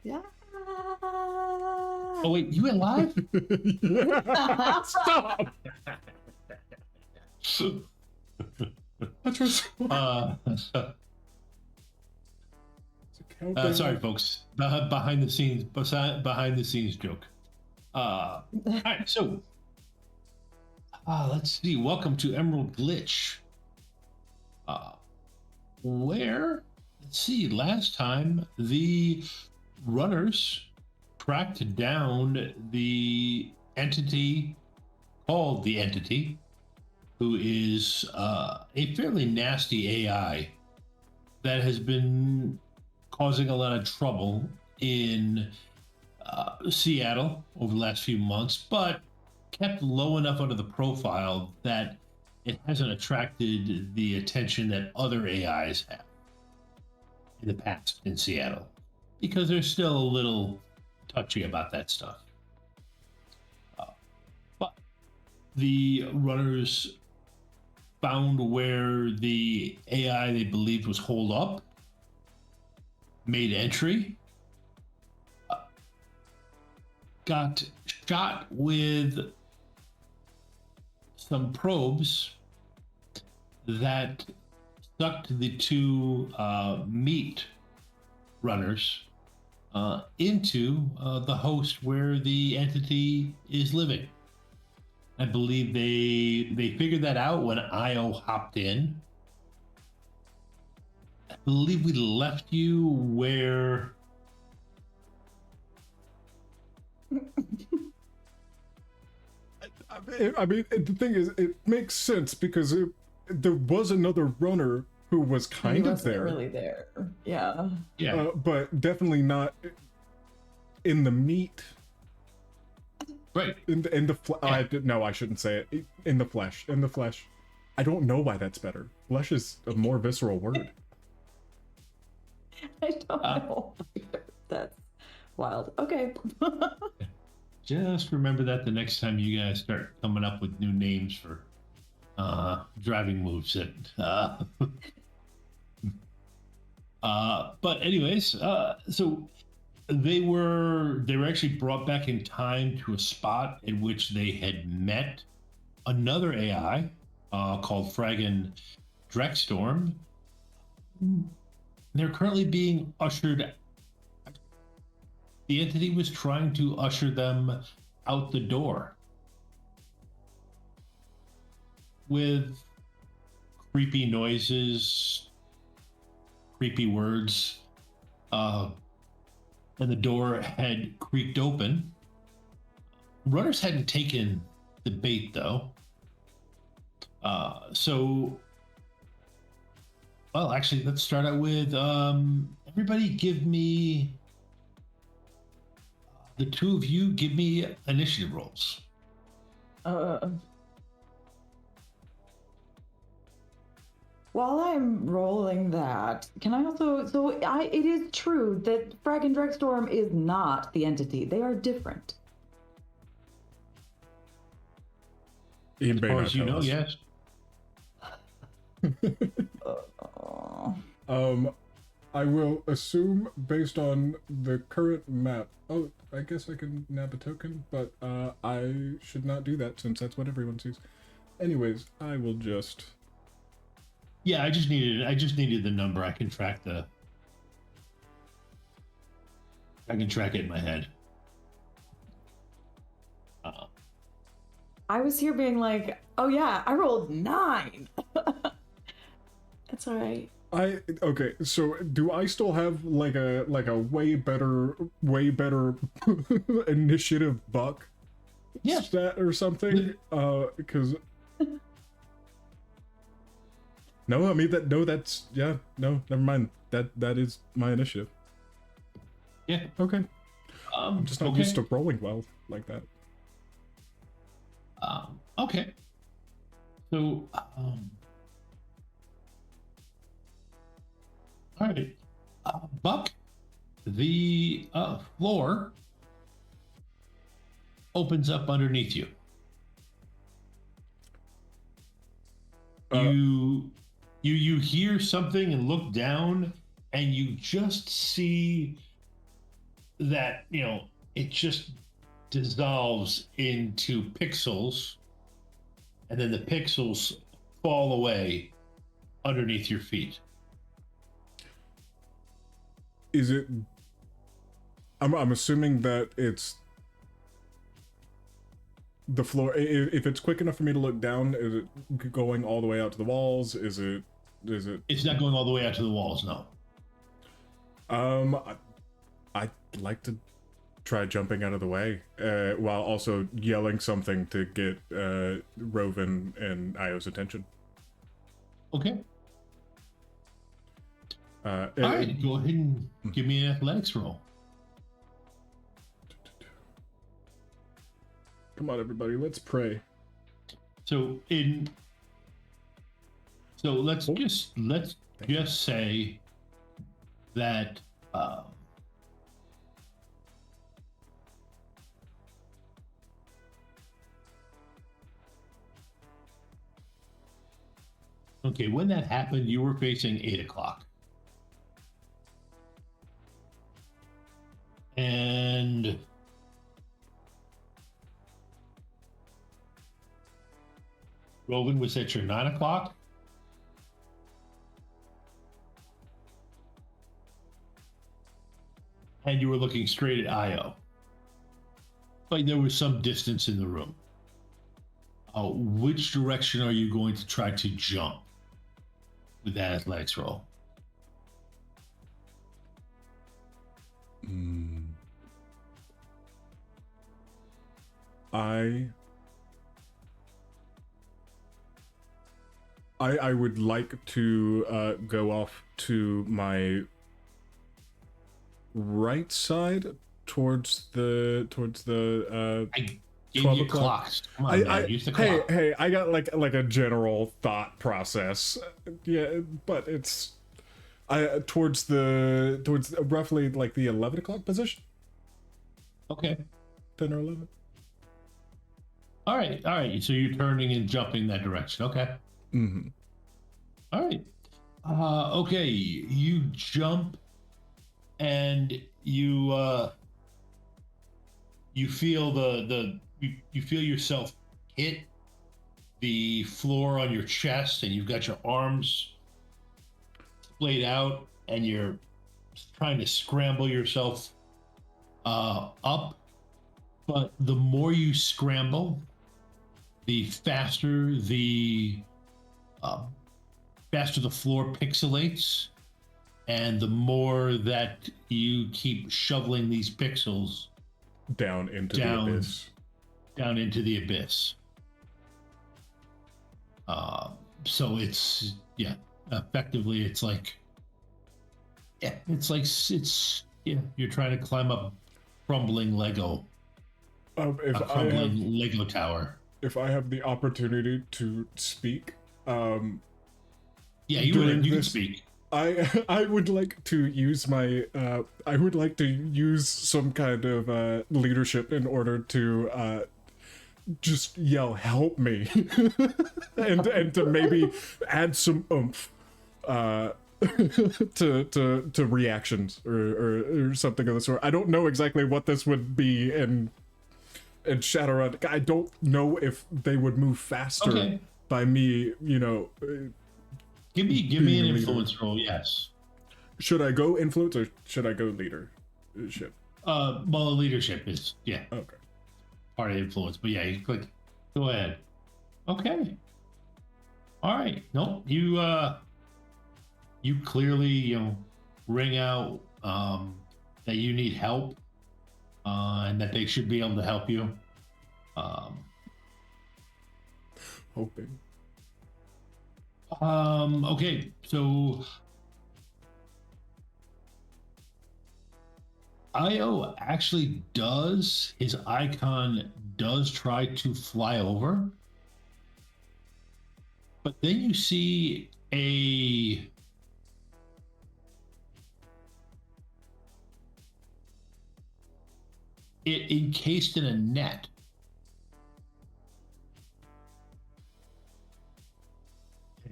Yeah. Oh wait, you went live? Stop. That's just sorry, folks. Behind the scenes joke. All right, so let's see. Welcome to Emerald Glitch. Uh, where? Let's see. Last time the runners tracked down the entity called the Entity, who is a fairly nasty AI that has been causing a lot of trouble in Seattle over the last few months, but kept low enough under the profile that it hasn't attracted the attention that other AIs have in the past in Seattle, because they're still a little touchy about that stuff. But the runners found where the AI they believed was holed up, made entry, got shot with some probes that sucked the two meat runners into the host where the entity is living. I believe they figured that out when IO hopped in. I believe we left you where I mean, the thing is, it makes sense because there was another runner who was kind He of wasn't there. really there. Yeah. yeah. But definitely not in the meat. Right. In the no, I shouldn't say it. In the flesh. In the flesh. I don't know why that's better. Flesh is a more visceral word. I don't know. That's wild. Okay. Just remember that the next time you guys start coming up with new names for driving moves. But anyways, so they were actually brought back in time to a spot in which they had met another AI called Fragan Drexstorm. They're currently being ushered. The entity was trying to usher them out the door with creepy noises, creepy words, and the door had creaked open. Runners hadn't taken the bait though. Well, actually, let's start out with everybody give me, the two of you give me initiative rolls. While I'm rolling that, can I also? It is true that Frag and Drexstorm is not the entity. They are different. As far as you know, yes. I will assume based on the current map. Oh, I guess I can nab a token, but I should not do that since that's what everyone sees. Anyways, I will just. Yeah, I just needed the number. I can track it in my head. I was here being like, oh yeah, I rolled 9. That's all right. Okay, so do I still have like a way better initiative buck stat or something? Because no, I mean that's no, never mind. That is my initiative. Yeah. Okay. I'm just not used to rolling well like that. Okay. So all right, Buck, the floor opens up underneath you. You hear something and look down, and you just see that, it just dissolves into pixels, and then the pixels fall away underneath your feet. Is it? I'm assuming that it's the floor. If it's quick enough for me to look down, is it going all the way out to the walls? Is it? It's not going all the way out to the walls, no. I'd like to try jumping out of the way, while also yelling something to get Rovyn and Io's attention. Okay. All right, go ahead and give me an athletics roll. Come on, everybody, let's pray. So let's just say that okay, when that happened, you were facing 8 o'clock. And Rovyn was at your 9 o'clock. And you were looking straight at Io. But there was some distance in the room. Which direction are you going to try to jump with that athletics roll? I would like to go off to my right side towards the I gave 12 you o'clock. Clocks. Come on, man. Use the clock. Hey, I got like a general thought process. Yeah, but it's towards roughly like the 11 o'clock position. Okay. 10 or 11. All right. So you're turning and jumping that direction. Okay. Mm-hmm. All right. Okay. You jump, and you feel you feel yourself hit the floor on your chest, and you've got your arms splayed out, and you're trying to scramble yourself up. But the more you scramble, the faster the floor pixelates, and the more that you keep shoveling these pixels down into the abyss. Down into the abyss. So it's effectively it's like you're trying to climb up crumbling Lego. Lego tower. If I have the opportunity to speak, you can speak. I would like to use some kind of leadership in order to just yell "help me" and to maybe add some oomph to reactions or something of the sort. I don't know exactly what this would be in Shadowrun. I don't know if they would move faster by me, Give me an influence roll, yes. Should I go influence or should I go leadership? Well, leadership is, okay, part of influence, but you click, go ahead. Okay. All right. Nope. You clearly, ring out that you need help, and that they should be able to help you. Hoping. Okay, so Io actually his icon does try to fly over, but then you see it encased in a net.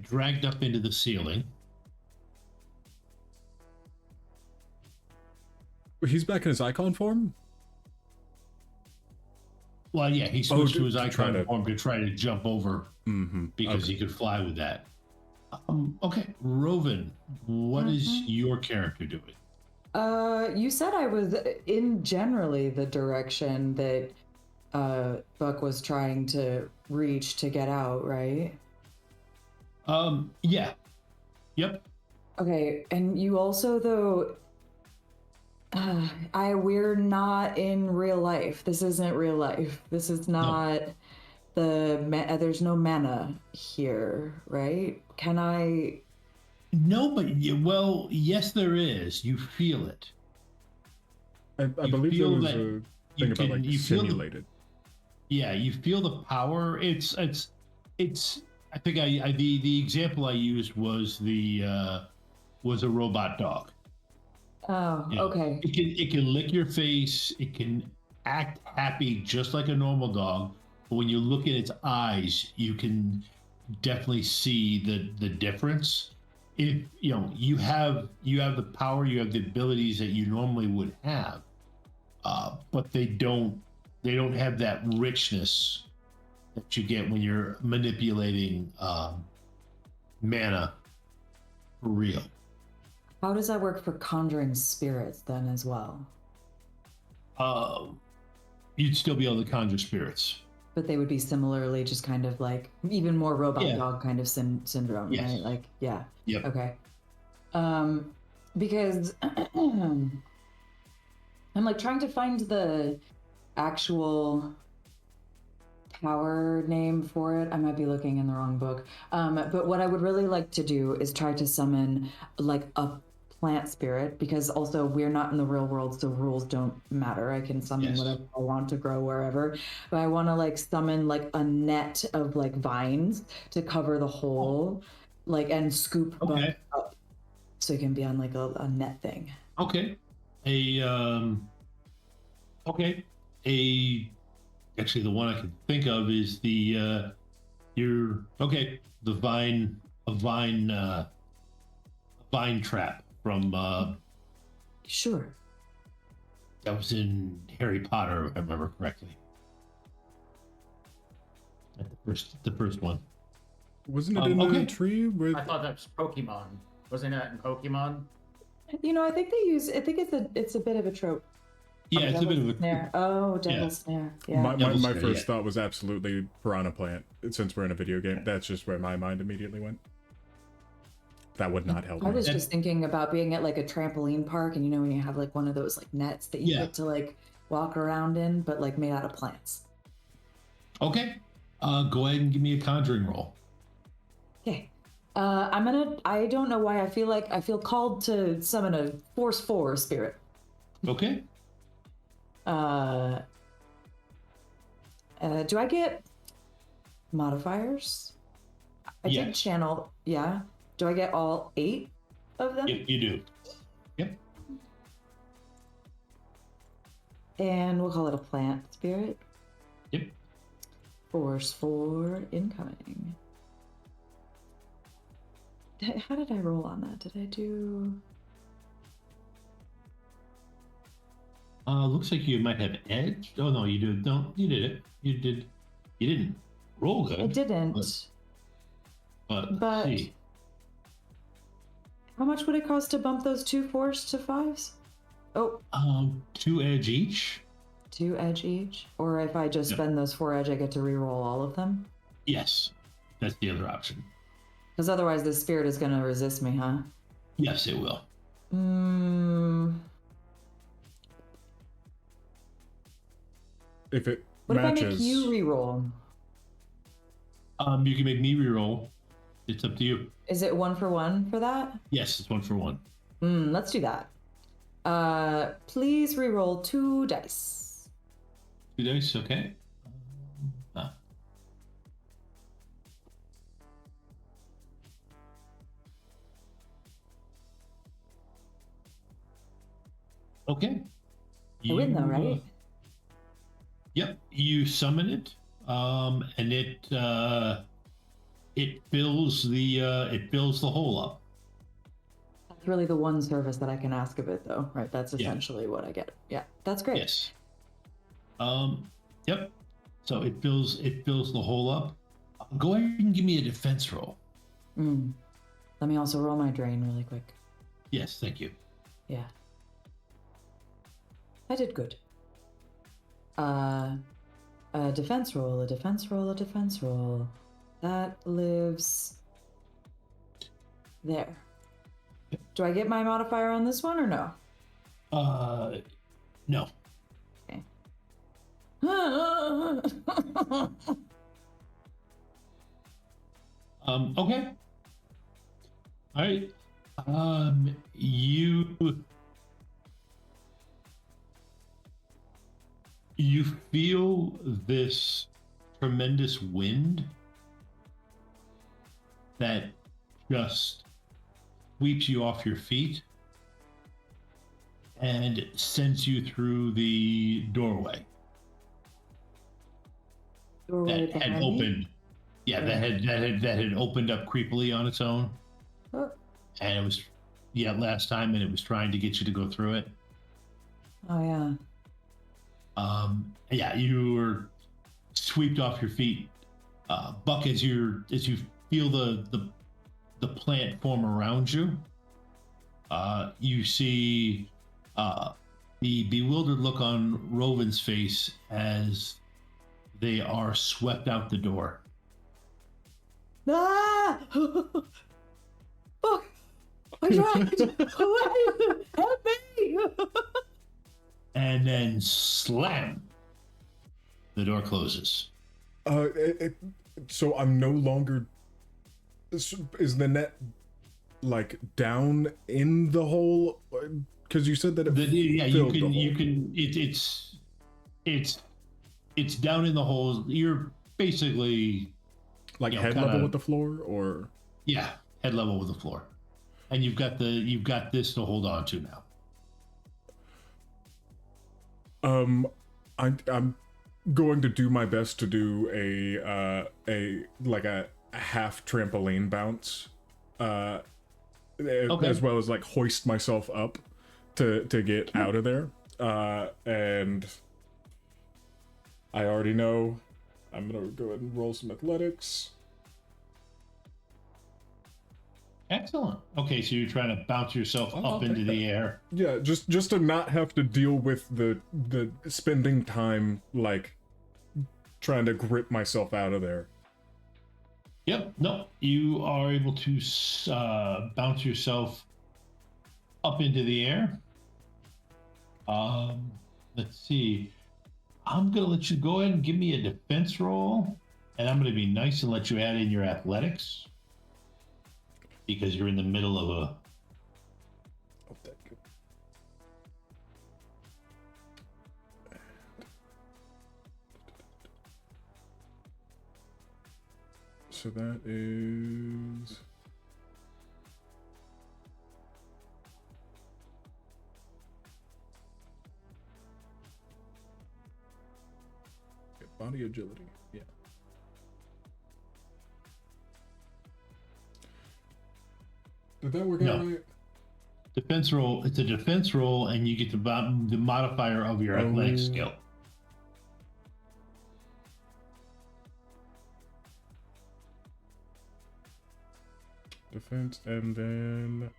Dragged up into the ceiling. He's back in his icon form? Well, yeah, he switched to his to try icon to- form to try to jump over Mm-hmm. because he could fly with that. Okay, Rovyn, what is your character doing? You said I was in generally the direction that Buck was trying to reach to get out, right? Yeah. Yep. Okay, and you also though we're not in real life. This isn't real life. This is not there's no mana here, right? Can I No, but well, yes, there is. You feel it. I You believe there feel was that a you thing about can- like you feel the- simulated. Yeah, you feel the power. It's. I think the example I used was was a robot dog. Oh, You know, okay. it can lick your face. It can act happy just like a normal dog. But when you look in its eyes, you can definitely see the difference. If you have the power, you have the abilities that you normally would have, but they don't have that richness that you get when you're manipulating mana for real. How does that work for conjuring spirits then as well? You'd still be able to conjure spirits. But they would be similarly just kind of like even more robot Yeah. dog kind of syndrome, Yes. right? Like, yeah. Yep. Okay. Because I'm like trying to find the actual power name for it. I might be looking in the wrong book. But what I would really like to do is try to summon like a plant spirit, because also we're not in the real world, so rules don't matter. I can summon Yes. whatever I want to grow wherever. But I want to like summon like a net of like vines to cover the whole, like, and scoop Buck Okay. up so he can be on like a net thing. Okay. Actually, the one I can think of is the vine trap from Sure. that was in Harry Potter, if I remember correctly. At the first one. Wasn't it in okay. a tree with? I thought that was Pokemon. Wasn't that in Pokemon? You know, I think it's a bit of a trope. Yeah, it's a bit of a snare. Oh, devil Yeah. snare. Yeah. My Devil's Snare, first yeah. thought was absolutely piranha plant. Since we're in a video game, that's just where my mind immediately went. That would not help I me. was just thinking about being at like a trampoline park, and you know when you have like one of those like nets that you Yeah. get to like walk around in, but like made out of plants. Okay. Go ahead and give me a conjuring roll. Okay. I don't know why I feel called to summon a Force 4 spirit. Okay. Do I get modifiers? I did Yes. channel, yeah. Do I get all 8 of them? Yep, you do. Yep. And we'll call it a plant spirit. Yep. Force 4 incoming. How did I roll on that? Did I do... Looks like you might have edge. Oh no, you did. No, you did it. You did. You didn't roll good. I didn't. But let's But- see. How much would it cost to bump those 2 4s to 5s? Oh, 2 edge each. 2 edge each? Or if I just Yep. spend those 4 edge, I get to reroll all of them? Yes, that's the other option. Because otherwise this spirit is going to resist me, huh? Yes, it will. If it What matches, if I make you reroll? You can make me reroll. It's up to you. Is it 1 for 1 for that? Yes, it's 1 for 1. Let's do that. Please reroll 2 dice. 2 dice, okay. Okay. I win though, You, right? Yep, you summon it, and it fills the hole up. that's really the one service that I can ask of it, though, right? That's Yeah. essentially what I get. Yeah, that's great. Yes. Yep. So it fills the hole up. Go ahead and give me a defense roll. Let me also roll my drain really quick. Yes, thank you. Yeah. I did good. A defense roll, a defense roll, a defense roll. That lives there. Do I get my modifier on this one or no? No. Okay. Okay. All right. You feel this tremendous wind that just sweeps you off your feet and sends you through the doorway Doorway that had behind me? opened. Yeah, that had opened up creepily on its own, Oh, and it was last time, and it was trying to get you to go through it. oh yeah. You were swept off your feet, Buck. As you feel the plant form around you, you see the bewildered look on Rovyn's face as they are swept out the door. Ah! Oh, I tried! Help me! And then slam, the door closes. So I'm no longer. Is the net like down in the hole? Because you said that it you filled the hole. can. It's down in the hole. You're basically Like you know, head kinda- level with the floor, or head level with the floor, and you've got this to hold on to now. I'm going to do my best to do a half trampoline bounce, as well as like hoist myself up to get out of there. And I already know I'm gonna go ahead and roll some athletics. Excellent. Okay, so you're trying to bounce yourself I'll up into take the air. Yeah, just to not have to deal with the spending time like trying to grip myself out of there. Yep. No, you are able to bounce yourself up into the air. Let's see. I'm gonna let you go ahead and give me a defense roll, and I'm gonna be nice and let you add in your athletics because you're in the middle of a. Oh, thank you. So that is. Body agility, yeah. Did that work out No. right? Defense roll. It's a defense roll, and you get the modifier of your athletic skill. Defense, and then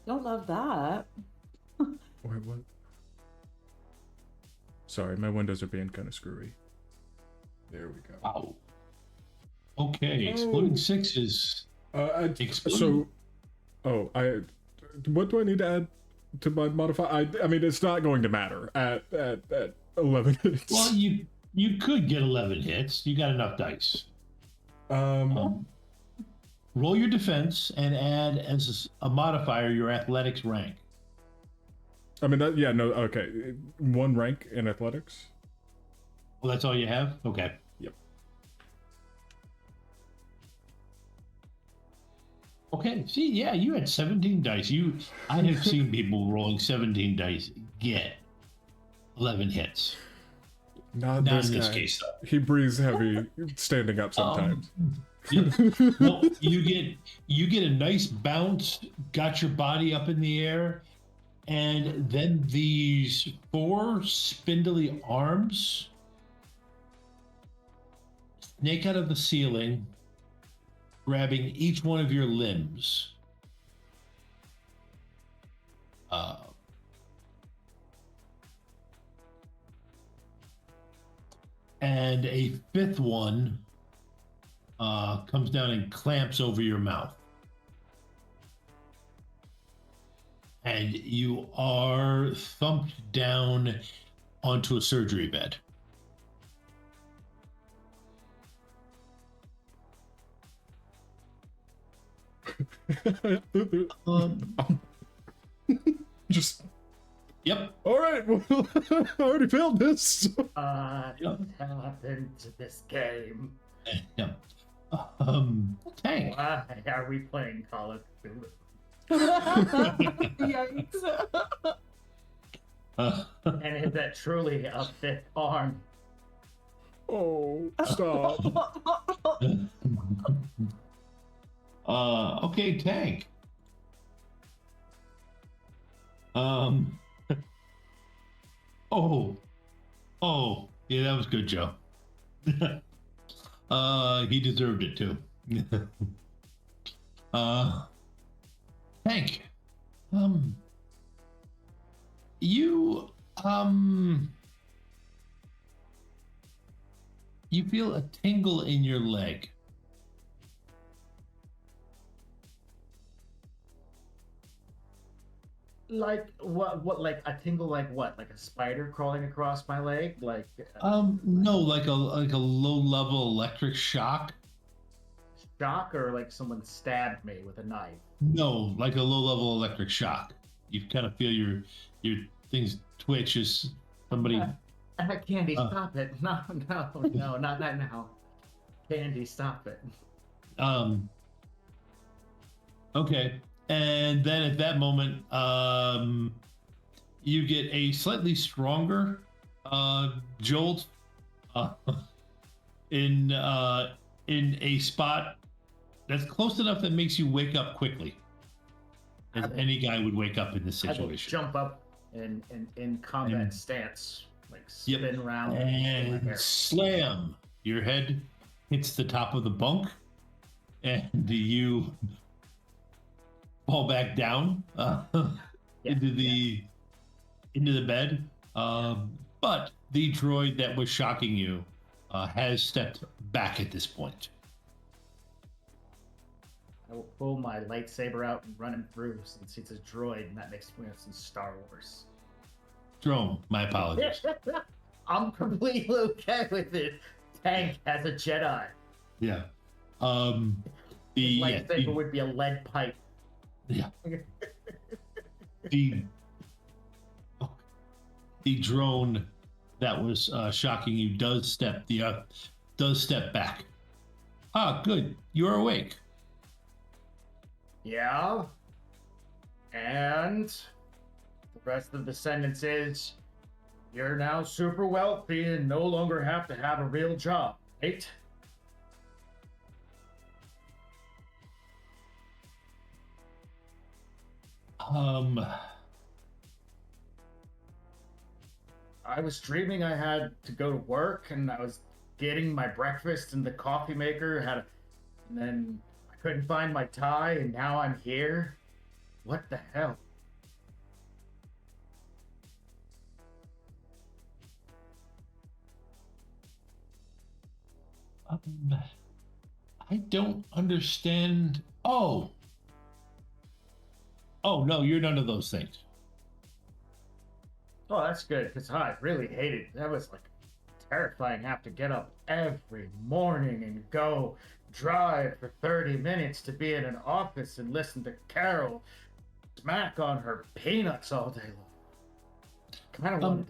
Don't love that. wait, what? Sorry, my windows are being kind of screwy. There we go. Wow. Okay, exploding Oh. sixes. So, what do I need to add to my modifier? I mean, it's not going to matter at 11 hits. Well, you could get 11 hits. You got enough dice. Roll your defense and add as a modifier your athletics rank. I mean, okay. One rank in athletics. Well, that's all you have? Okay. Yep. Okay. See, yeah, you had 17 dice. I have seen people rolling 17 dice get 11 hits. Not Not this in this guy. case, though. He breathes heavy, standing up sometimes. Yeah. Well, you get a nice bounce, got your body up in the air, and then these 4 spindly arms snake out of the ceiling, grabbing each one of your limbs. And a 5th one comes down and clamps over your mouth. And you are thumped down onto a surgery bed. Just. Yep. All right. Well, I already failed this. Yep. Happened to this game? Yep. Tank. Why are we playing Call of Duty? Yikes. And is that truly a 5th arm? Oh, stop. Okay, Tank. Oh, yeah, that was good, Joe. He deserved it too. Tank. You you feel a tingle in your leg. Like what? Like a tingle? Like what? Like a spider crawling across my leg? Like No, like a low level electric shock. shock, or like someone stabbed me with a knife? No, like a low level electric shock. You kind of feel your things twitch as somebody. Candy, stop it! No, not that now. Candy, stop it! Okay, and then at that moment, you get a slightly stronger jolt in a spot that's close enough that makes you wake up quickly, as any guy would wake up in this I will situation. jump up in combat stance, like spin Yep. around And slam! Your head hits the top of the bunk, and you fall back down into the bed. But the droid that was shocking you has stepped back at this point. I will pull my lightsaber out and run him through, since it's a droid, and that makes me want some Star Wars. Drone, my apologies. I'm completely okay with it. Tank as a Jedi. Yeah. His lightsaber would be a lead pipe. Yeah. the drone that was shocking you does step back. Ah, good. You're awake. Yeah. And the rest of the sentence is, you're now super wealthy and no longer have to have a real job, right? I was dreaming I had to go to work, and I was getting my breakfast in the coffee maker, and then I couldn't find my tie, and now I'm here. What the hell? I don't understand. Oh, no, you're none of those things. Oh, that's good, because I really hated it. That was like terrifying. Have to get up every morning and go drive for 30 minutes to be in an office and listen to Carol smack on her peanuts all day long. Kind of wanted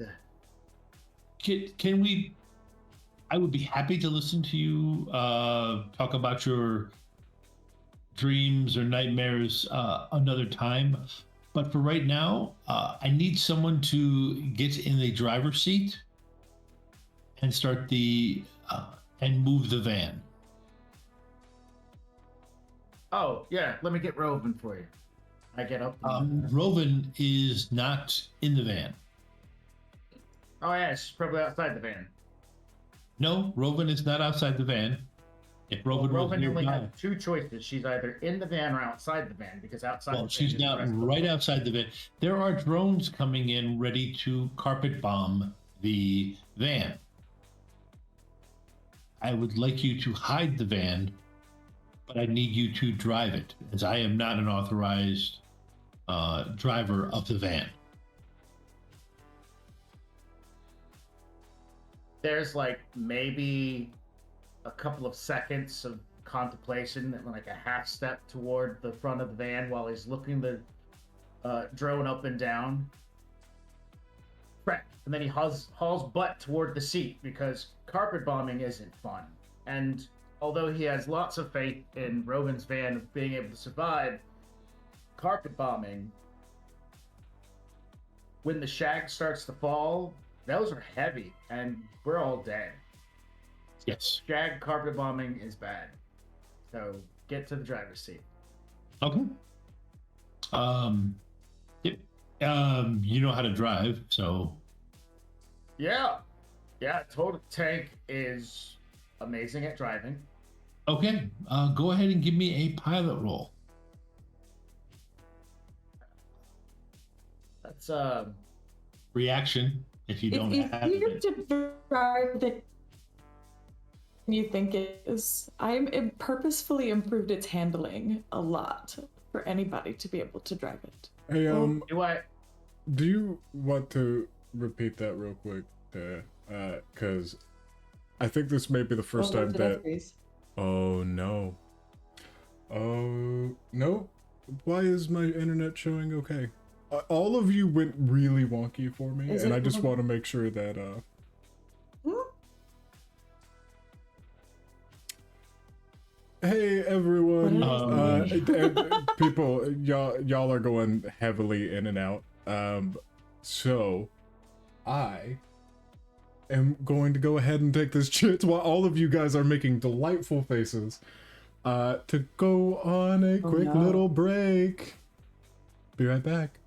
to. Can we? I would be happy to listen to you talk about your dreams or nightmares another time. But for right now, I need someone to get in the driver's seat and start and move the van. Oh, yeah, let me get Rovyn for you. I get up. And, Rovyn is not in the van. oh, yeah, she's probably outside the van. No, Rovyn is not outside the van. If Rovyn was Rovyn only nearby, has two choices. She's either in the van or outside the van, because outside well, the van she's is the not rest of the right world. outside the van. There are drones coming in ready to carpet bomb the van. I would like you to hide the van, but I need you to drive it, as I am not an authorized driver of the van. There's like maybe a couple of seconds of contemplation, and like a half step toward the front of the van while he's looking the drone up and down. Correct. And then he hauls butt toward the seat, because carpet bombing isn't fun. And although he has lots of faith in Rovyn's van of being able to survive carpet bombing, when the shag starts to fall, those are heavy, and we're all dead. Yes. Shag carpet bombing is bad. So get to the driver's seat. Okay. Yep. You know how to drive, so Yeah. Yeah, Total Tank is amazing at driving. okay. Go ahead and give me a pilot roll. That's Reaction, if you don't If have you it. to drive it, you think it is. It purposefully improved its handling a lot for anybody to be able to drive it. Hey, do I do you want to repeat that real quick there? Cause I think this may be the first time that. Oh no. Oh no. Why is my internet showing okay? All of you went really wonky for me, and I just want to make sure that Hey everyone, people, y'all are going heavily in and out. So I am going to go ahead and take this chance while all of you guys are making delightful faces, to go on a quick little break. Be right back.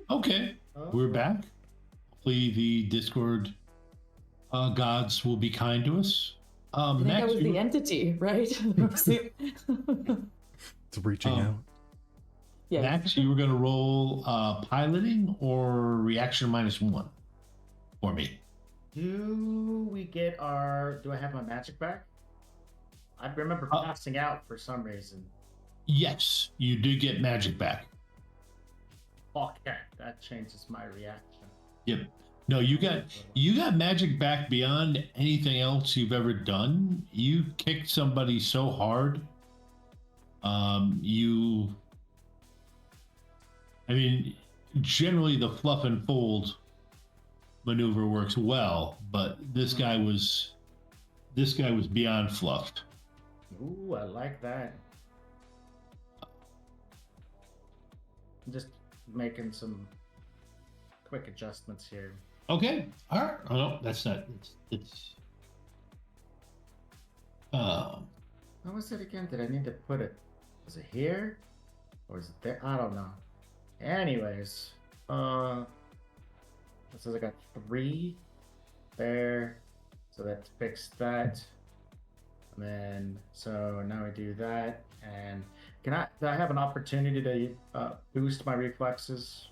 Okay, we're back. Hopefully the Discord Gods will be kind to us. I think Max, that was the entity, right? It's reaching out. Yeah. Max, you were going to roll piloting or reaction -1 for me. Do we get our? Do I have my magic back? I remember passing out for some reason. Yes, you do get magic back. Okay, that changes my reaction. Yep. No, you got magic back beyond anything else you've ever done. You kicked somebody so hard. I mean, generally the fluff and fold maneuver works well, but this guy was beyond fluffed. Ooh, I like that. I'm just making some quick adjustments here. Okay. All right. Oh, no, that's not. It's. What was it again? Did I need to put it? Was it here? Or is it there? I don't know. Anyways, it says I got 3 there, so that fixed that. And then, so now I do that, and do I have an opportunity to boost my reflexes?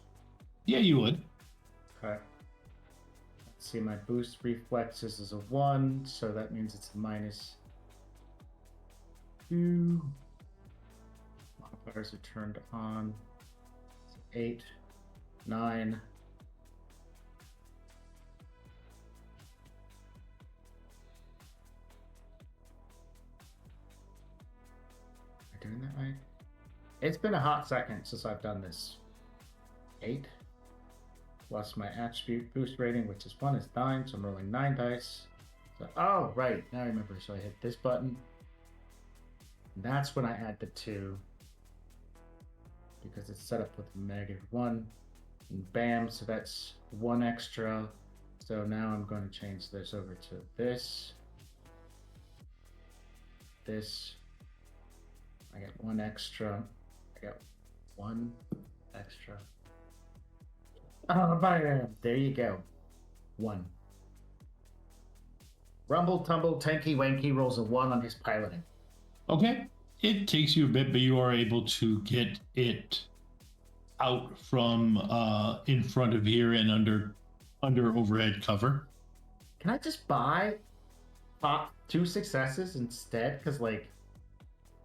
Yeah, you would. Okay. Let's see, my boost reflexes is a 1, so that means it's a -2. Modifiers are turned on. 8, 9. Am I doing that right? It's been a hot second since I've done this. 8 plus my attribute boost rating, which is 1, is 9, so I'm rolling 9 dice. So, oh, right, now I remember. So I hit this button. And that's when I add the 2. Because it's set up with -1. And bam, so that's 1 extra. So now I'm going to change this over to this. This. I get 1 extra. I got 1 extra. Oh, bam! There you go. 1. Rumble, tumble, tanky, wanky rolls a 1 on his piloting. Okay. It takes you a bit, but you are able to get it out from in front of here and under overhead cover. Can I just buy 2 successes instead? Because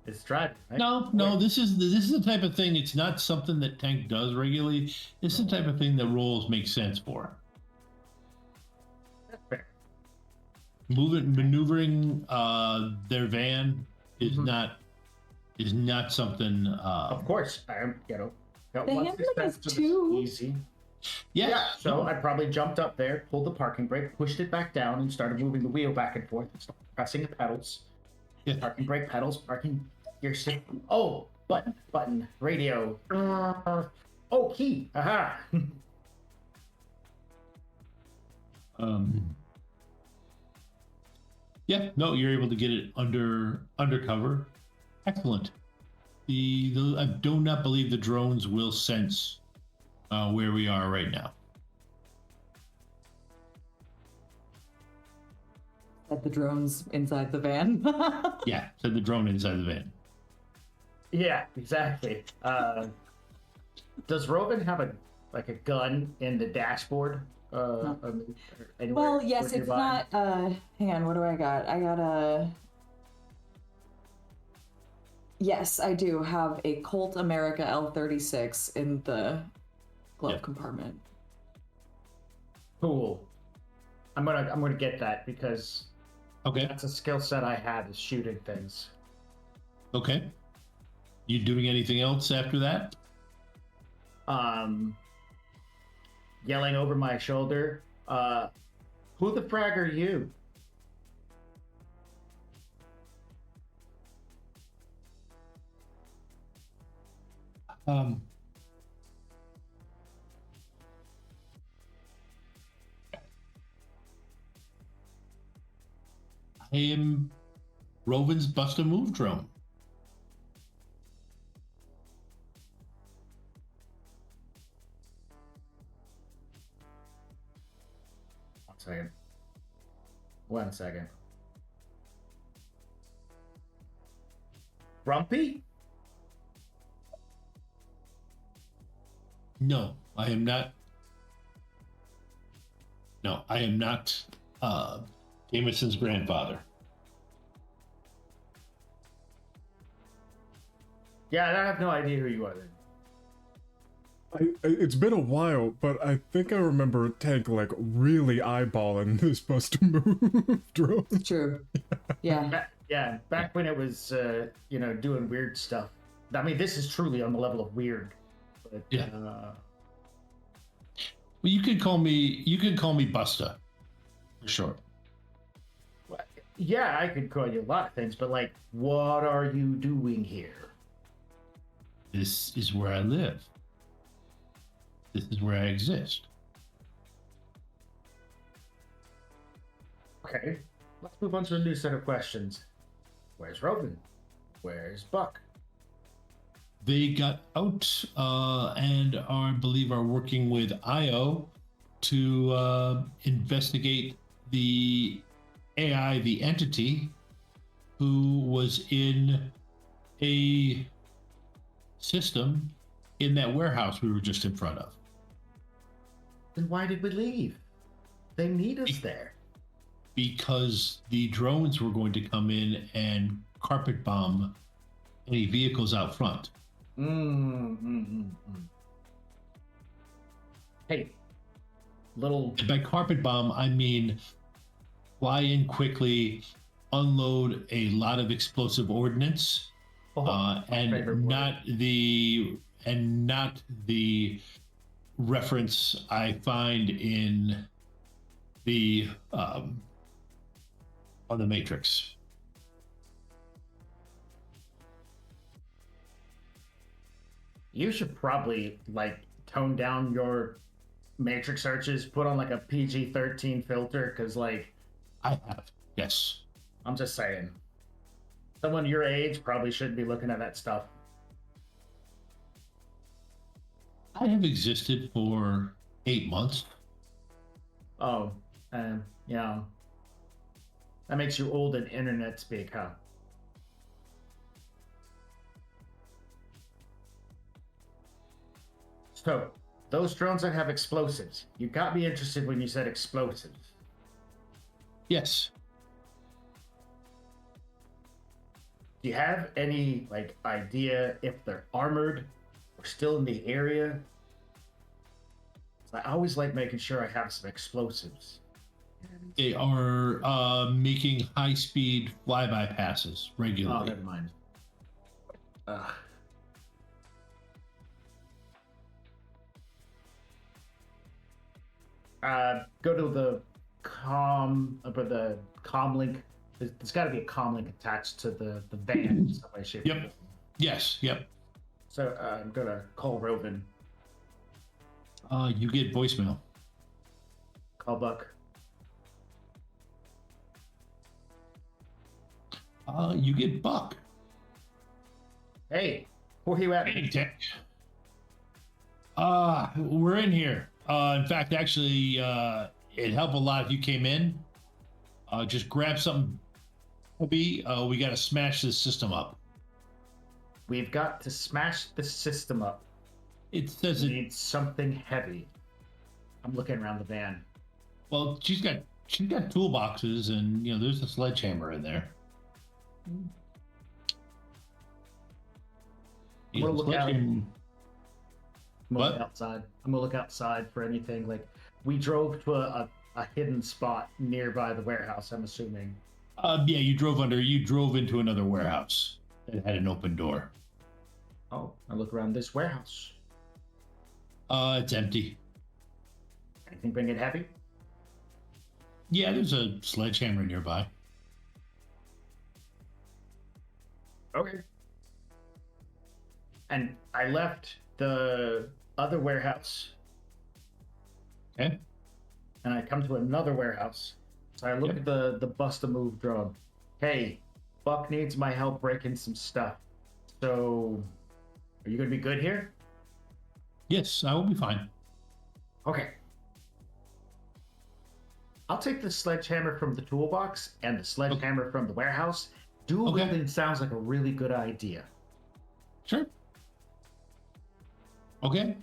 it's driving. Right? No. This is the type of thing. It's not something that tank does regularly. It's the type of thing that rolls make sense for. That's fair. Maneuvering their van is not something. Of course, got The one handling success, is so it's 2. easy. Yeah. Yeah, so I probably jumped up there, pulled the parking brake, pushed it back down, and started moving the wheel back and forth, and started pressing the pedals. Yeah. Parking brake pedals, parking gear shift. Oh, button, radio. Oh, key. Aha. Yeah. No, you're able to get it undercover. Excellent. I do not believe the drones will sense where we are right now. At the drones inside the van. Yeah, said the drone inside the van. Yeah, exactly. Does Rovyn have a gun in the dashboard? Well, yes, it's not. Hang on, what do I got? I got a. Yes, I do have a Colt America L36 in the glove compartment. Cool. I'm gonna get that because Okay. that's a skill set I have, is shooting things. Okay. You doing anything else after that? Yelling over my shoulder, who the frag are you? I am Rovyn's bust a move drone. One second. 1 second. Grumpy? No, I am not. No, I am not Jameson's grandfather. Yeah, I have no idea who you are then. It's been a while, but I think I remember Tank like really eyeballing this supposed to move drone. True. Yeah. Yeah, back when it was, doing weird stuff. I mean, this is truly on the level of weird. But, Yeah. Well, you could call me Busta, for sure. Yeah, I could call you a lot of things, but like, what are you doing here? This is where I live. This is where I exist. Okay, let's move on to a new set of questions. Where's Rovyn? Where's Buck? They got out and I believe are working with IO to investigate the AI, the entity, who was in a system in that warehouse we were just in front of. Then why did we leave? They need us there. Because the drones were going to come in and carpet bomb any vehicles out front. Hey, little. And by carpet bomb, I mean fly in quickly, unload a lot of explosive ordnance, and not the reference I find in the on the Matrix. You should probably like tone down your Matrix searches, put on like a PG-13 filter, because like I have, yes. I'm just saying, someone your age probably shouldn't be looking at that stuff. I have existed for 8 months. Oh, yeah. That makes you old in internet speak, huh? So, those drones that have explosives, you got me interested when you said explosives. Yes. Do you have any like idea if they're armored or still in the area? I always like making sure I have some explosives. They are making high-speed flyby passes Oh, regularly. never mind. Go to the com link. There's got to be a com link attached to the van in some way, shape, or Yep. form. Yes. Yep. So I'm gonna call Rovyn, You get voicemail. call Buck. You get Buck. Hey, where you at? Hey, Tech. We're in here. In fact, actually, it'd help a lot if you came in. Just grab something heavy. We got to smash this system up. We've got to smash the system up. It says We it. need something heavy. I'm looking around the van. Well, she's got toolboxes, and there's a sledgehammer in there. I'm gonna look out. I'm gonna What? look outside. I'm gonna look outside for anything. Like, we drove to a hidden spot nearby the warehouse, I'm assuming. Yeah, you drove into another warehouse that had an open door. Oh, I look around this warehouse. It's empty. Anything bring it heavy? Yeah, there's a sledgehammer nearby. Okay. And I left the other warehouse Okay. and I come to another warehouse. So I look Yep. at the bust a move drone. Hey, Buck needs my help breaking some stuff. So, are you gonna be good here? Yes, I will be fine. Okay. I'll take the sledgehammer from the toolbox and the sledgehammer from the warehouse. Dual Okay. wielding sounds like a really good idea. Sure. Okay.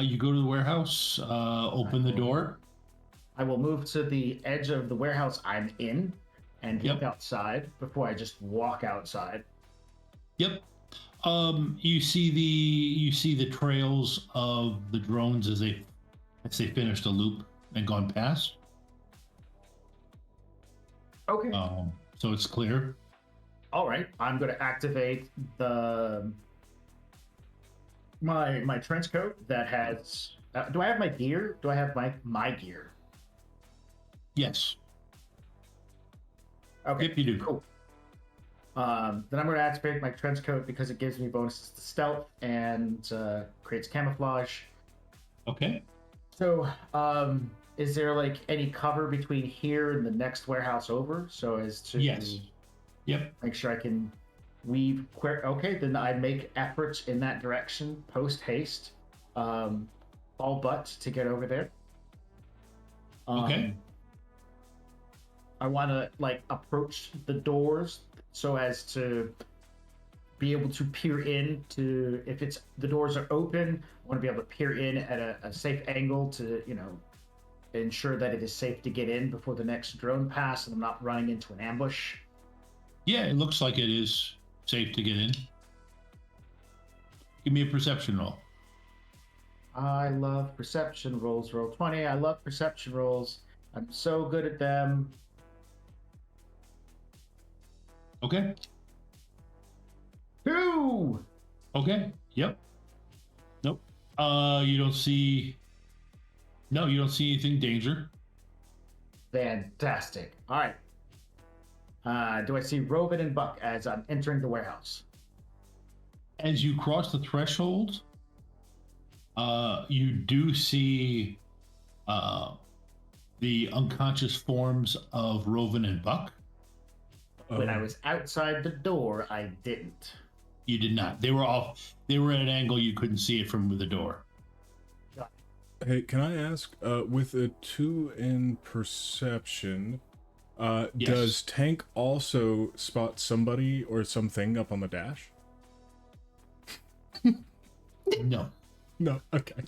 You go to the warehouse, open the door. I will move to the edge of the warehouse I'm in and look Yep. outside before I just walk outside. Yep. You see the trails of the drones as they finished a loop and gone past. Okay. So it's clear. All right. I'm going to activate the my trench coat that has. Do I have my gear? Do I have my gear? Yes. Okay. Yep, you do. Cool. Then I'm going to activate my trench coat because it gives me bonuses to stealth and creates camouflage. Okay. So, is there like any cover between here and the next warehouse over, so as to Yes. Yep. make sure I can weave quick? Okay, then I make efforts in that direction post haste, all but to get over there. Okay. I want to like approach the doors so as to be able to peer in to if it's the doors are open. I want to be able to peer in at a safe angle to ensure that it is safe to get in before the next drone pass and I'm not running into an ambush. Yeah, it looks like it is safe to get in. Give me a perception roll. I love perception rolls. Roll 20. I love perception rolls. I'm so good at them. Okay. 2. Okay. Yep. Nope. You don't see. No, you don't see anything danger. Fantastic. All right. Do I see Rovyn and Buck as I'm entering the warehouse? As you cross the threshold, you do see the unconscious forms of Rovyn and Buck. When I was outside the door, I didn't. You did not. They were off. They were at an angle you couldn't see it from the door. Hey, can I ask, with a 2 in perception, Yes. does Tank also spot somebody or something up on the dash? No. No, okay.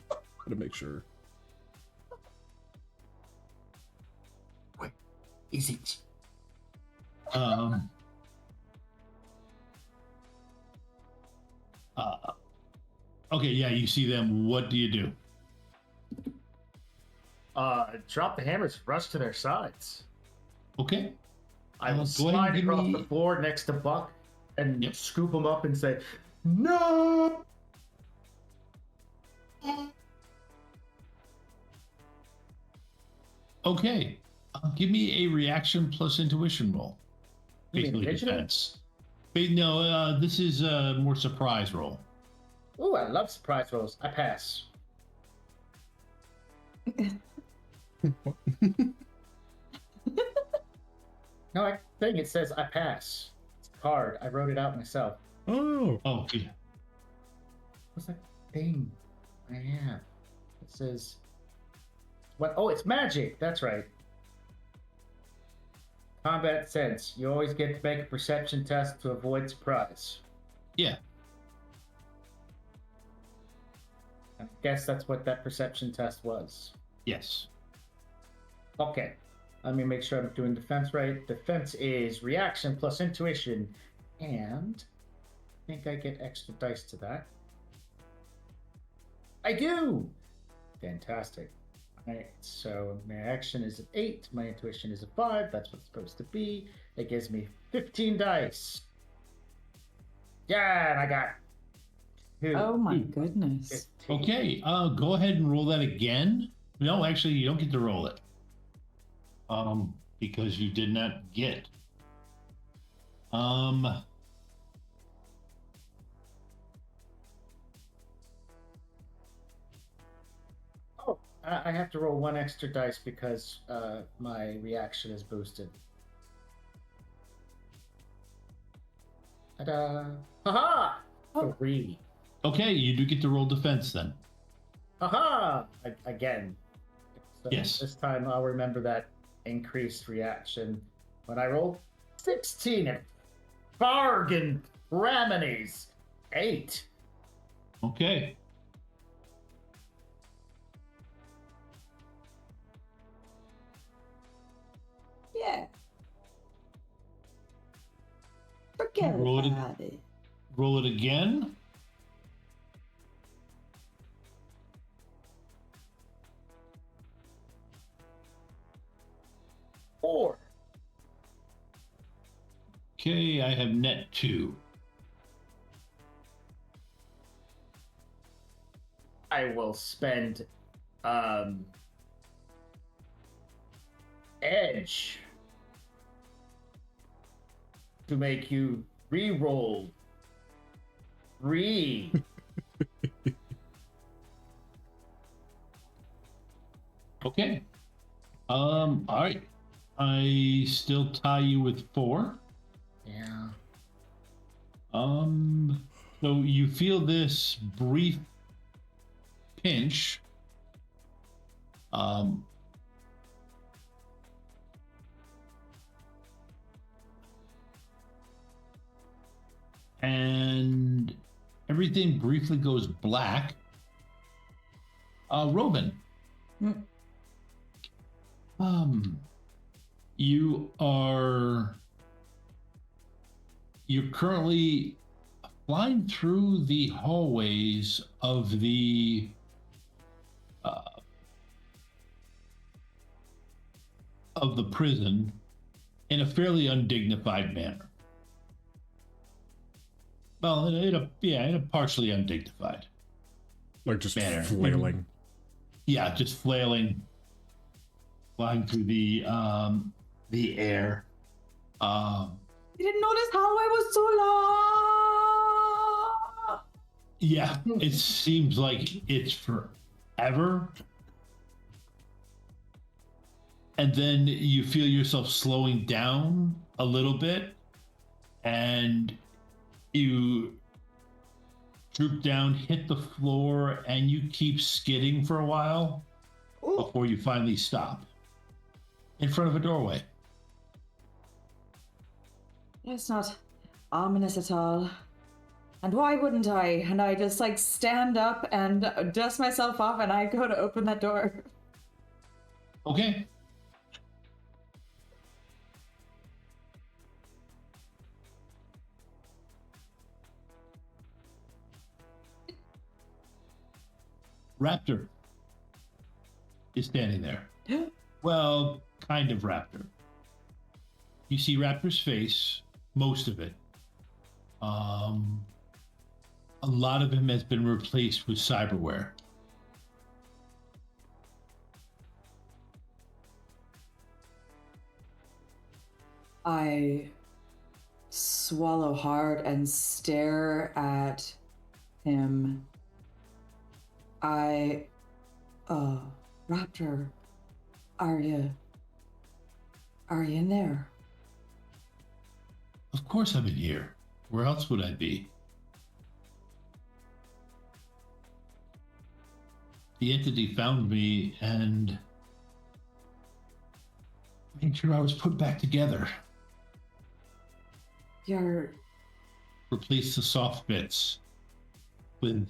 Gotta make sure. Wait. Is it? Okay, yeah, you see them. What do you do? Drop the hammers, rush to their sides. Okay. I will Go ahead and slide give across me- the floor next to Buck and Yep. scoop him up and say, "No!" Okay. Give me a reaction plus intuition roll. You mean Basically initiative? defense. No, this is a more surprise roll. Ooh, I love surprise rolls. I pass. No, I think it says I pass. It's a card. I wrote it out myself. Oh, Oh, yeah. What's that thing I have? It says what? Oh, it's magic. That's right. Combat sense. You always get to make a perception test to avoid surprise. Yeah. I guess that's what that perception test was. Yes. Okay. Let me make sure I'm doing defense right. Defense is reaction plus intuition. And I think I get extra dice to that. I do! Fantastic. Alright, so my action is an 8, my intuition is a 5, that's what it's supposed to be. It gives me 15 dice. Yeah, and I got 2. Oh my goodness. 15. Okay. Go ahead and roll that again. No, actually, you don't get to roll it. Because you did not get. Oh, I have to roll 1 extra dice because my reaction is boosted. Ta-da! Haha! Oh. Okay, you do get to roll defense then. Haha! Again. So Yes. this time I'll remember that increased reaction when I rolled 16 and bargain remedies 8. Okay. Yeah. Forget Roll it. about it. Roll it again. Or Okay, I have net 2. I will spend edge to make you re-roll 3. Okay. All right. I still tie you with 4. Yeah. So you feel this brief pinch. And everything briefly goes black. Rovyn. Hmm. You're currently flying through the hallways of the prison in a fairly undignified manner. Well, in a partially undignified Like just manner. flailing. Yeah, just flailing, flying through the air. You didn't know this hallway was so long. Yeah, it seems like it's forever. And then you feel yourself slowing down a little bit, and you droop down, hit the floor, and you keep skidding for a while before you finally stop in front of a doorway. It's not ominous at all. And why wouldn't I? And I just like stand up and dust myself off, and I go to open that door. Okay. Raptor is standing there. Well, kind of Raptor. You see Raptor's face, most of it. A lot of him has been replaced with cyberware. I swallow hard and stare at him. Raptor, are you in there? Of course I'm in here. Where else would I be? The entity found me and made sure I was put back together. You're Replace the soft bits with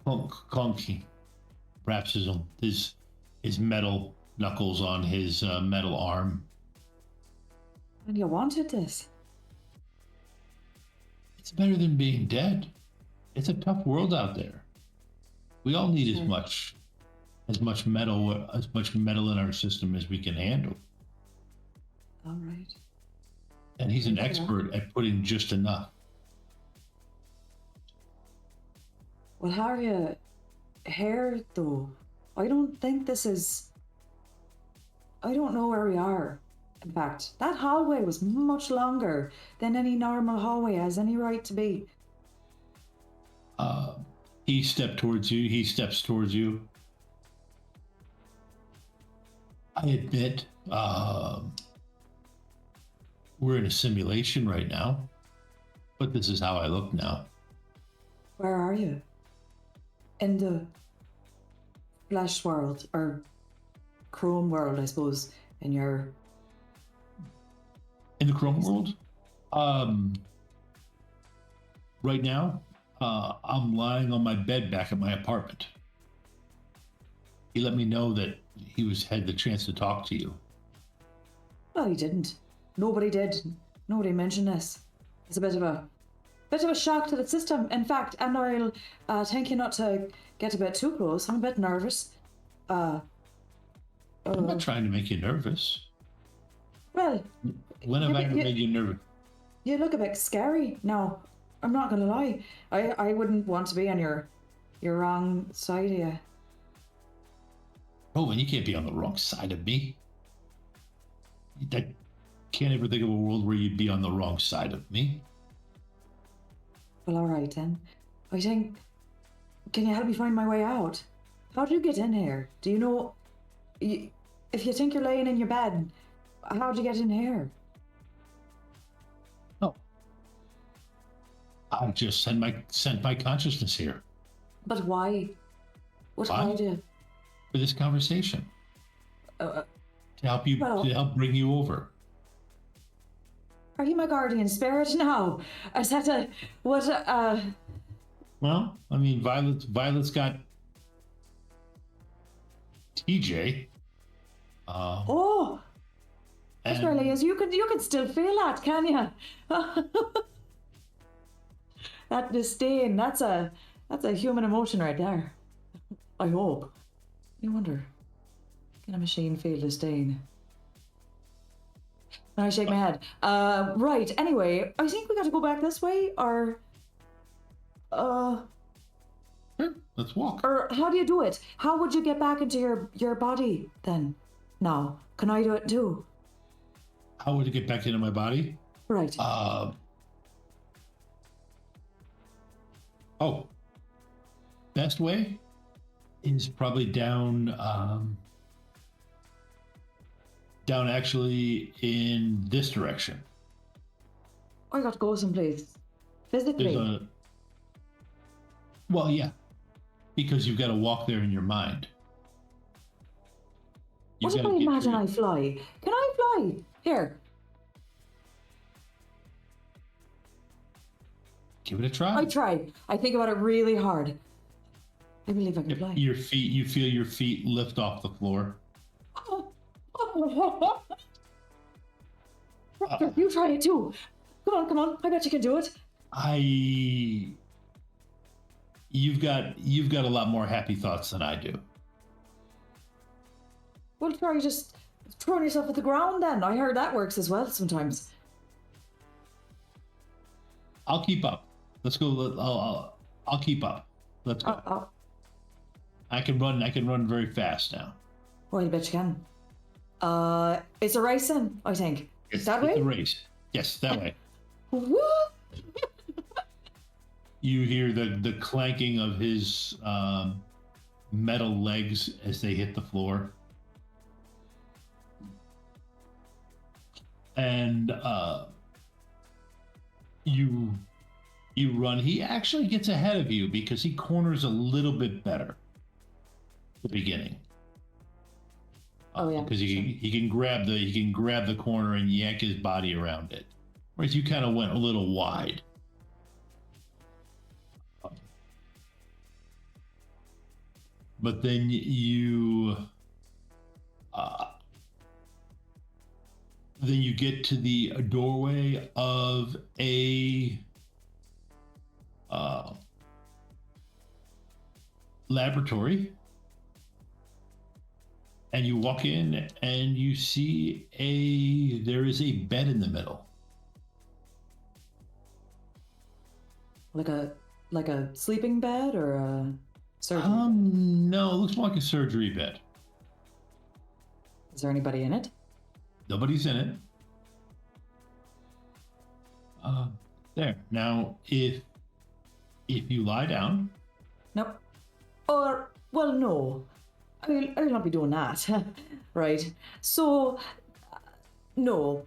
clunky. Perhaps his metal knuckles on his metal arm. and you wanted this. It's better than being dead. It's a tough world out there. We all need as much metal in our system as we can handle. All right. And he's an Okay. expert at putting just enough. Well, how are you here, though? I don't think this is... I don't know where we are. In fact, that hallway was much longer than any normal hallway has any right to be. He steps towards you. I admit, we're in a simulation right now, but this is how I look now. Where are you? In the flesh world or chrome world, I suppose, in your. In the Chrome world, right now, I'm lying on my bed back at my apartment. He let me know that he had the chance to talk to you. Well, he didn't. Nobody did. Nobody mentioned this. It's a bit of a shock to the system. In fact, and I'll thank you not to get a bit too close. I'm a bit nervous. I'm not trying to make you nervous. Well, When have I ever made you nervous? you look a bit scary. No, I'm not gonna lie. I wouldn't want to be on your wrong side of you. Rovyn, you can't be on the wrong side of me. I can't ever think of a world where you'd be on the wrong side of me. Well, all right then. I think. Can you help me find my way out? How do you get in here? Do you know? If you think you're laying in your bed, how'd you get in here? Oh, I just sent my consciousness here But why? What Why? hide you? for this conversation Uh, to help you well- to help bring you over. Are you my guardian spirit? No. Is that a what? Well, I mean, Violet's got TJ. Oh, it And really is. You can still feel that, can you? That disdain. That's a human emotion right there. I hope. You wonder, can a machine feel disdain? And I shake my head. Right. Anyway, I think we got to go back this way, or Sure, let's walk. or how do you do it? How would you get back into your body then? Now, can I do it too? How would it get back into my body? Right. Oh, best way is probably down actually in this direction. I got to go someplace physically. Well, yeah, because you've got to walk there in your mind. What You've if got I to get imagine your- I fly? Can I fly? Here, Give it a try. I try. I think about it really hard. I believe I can fly. Your feet, you feel your feet lift off the floor. Raptor, you try it too. Come on. I bet you can do it. You've got a lot more happy thoughts than I do. Well, try just throwing yourself at the ground then. I heard that works as well sometimes. I'll keep up. Let's go. I'll keep up. Let's go. I can run very fast now. Well, I bet you can. It's a race then, I think. That It's way? a race. Yes, that way. Woo! You hear the clanking of his metal legs as they hit the floor. And you run. He actually gets ahead of you because he corners a little bit better at the beginning. Oh, yeah, because sure. he can grab the corner and yank his body around it, whereas you kind of went a little wide. But then you get to the doorway of a laboratory, and you walk in and you see there is a bed in the middle. Like a sleeping bed or a surgery bed? No, it looks more like a surgery bed. Is there anybody in it? Nobody's in it. There. Now, if you lie down, Nope. Or, well, no. I'll not be doing that. Right. So, no.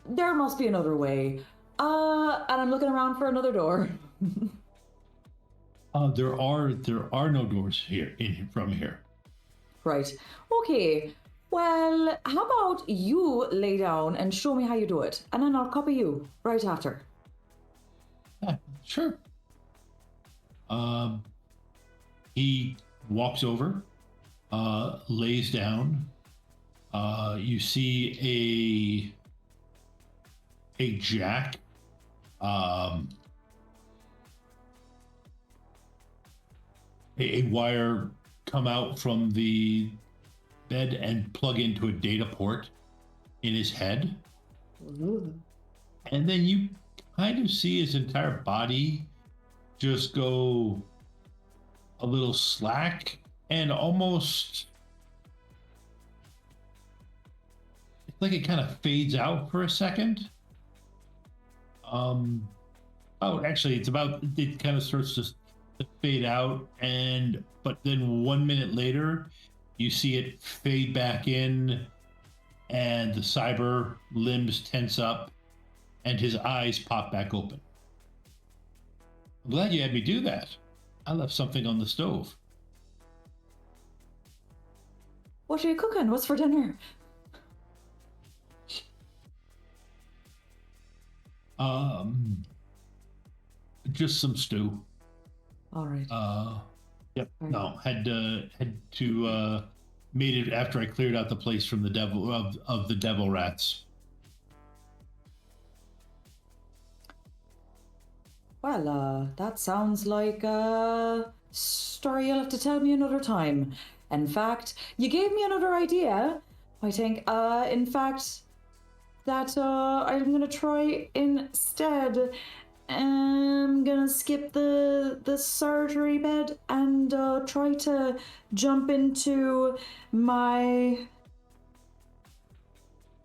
There must be another way. And I'm looking around for another door. there are no doors here from here. Right. Okay. Well, how about you lay down and show me how you do it, and then I'll copy you right after. Yeah, sure. He walks over, lays down. You see a jack, a wire come out from the bed and plug into a data port in his head. And then you kind of see his entire body just go a little slack and almost it's like it kind of fades out for a second. Actually it kind of starts to fade out, but then 1 minute later you see it fade back in and the cyber limbs tense up and his eyes pop back open. I'm glad you had me do that. I left something on the stove. What are you cooking? What's for dinner? Just some stew. All right. Yep. Right. No, had to made it after I cleared out the place from the devil of the devil rats. Well, that sounds like a story you'll have to tell me another time. In fact, you gave me another idea. I think, in fact, that I'm gonna try instead. I'm gonna skip the surgery bed and try to jump into my...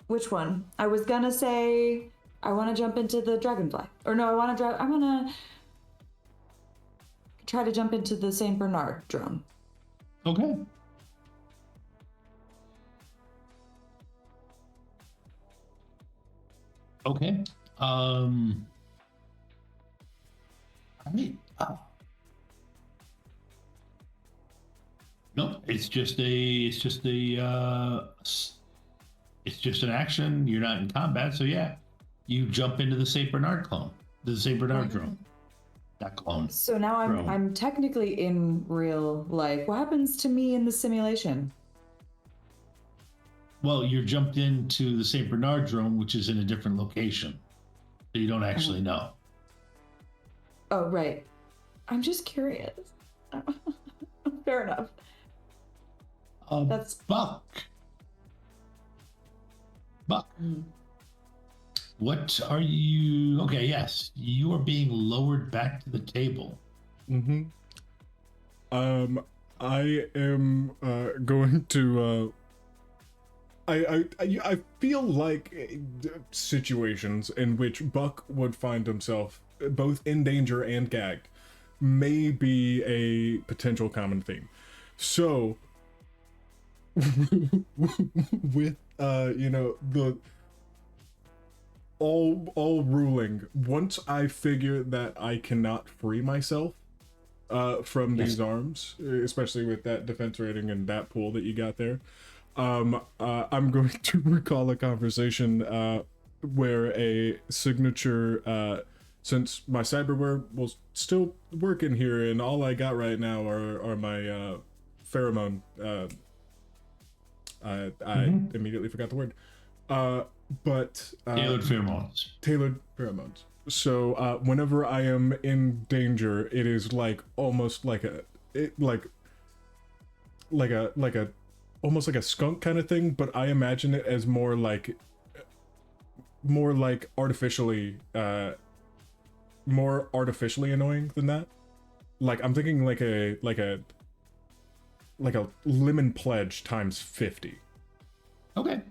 Which one? I was gonna say I want to jump into the dragonfly. Or no, I want to try to jump into the Saint Bernard drone. Okay. Okay. I mean, no, it's just an action. You're not in combat, so yeah, you jump into the Saint Bernard drone. That clone. So now I'm technically in real life. What happens to me in the simulation? Well, you're jumped into the Saint Bernard drone, which is in a different location, so you don't actually know. Oh, right. I'm just curious. Fair enough. That's Buck. Mm. What are you? Okay, yes, you are being lowered back to the table. Mm-hmm. I am going to. I feel like situations in which Buck would find himself both in danger and gagged may be a potential common theme. So, with the all ruling, once I figure that I cannot free myself from these arms, especially with that defense rating and that pool that you got there, I'm going to recall a conversation where a signature, since my cyberware will still work in here and all I got right now are my pheromone, I immediately forgot the word, but Tailored pheromones. Tailored pheromones. So whenever I am in danger, it is like almost like a almost like a skunk kind of thing, but I imagine it as more like artificially more artificially annoying than that. Like I'm thinking like a lemon pledge times 50. Okay.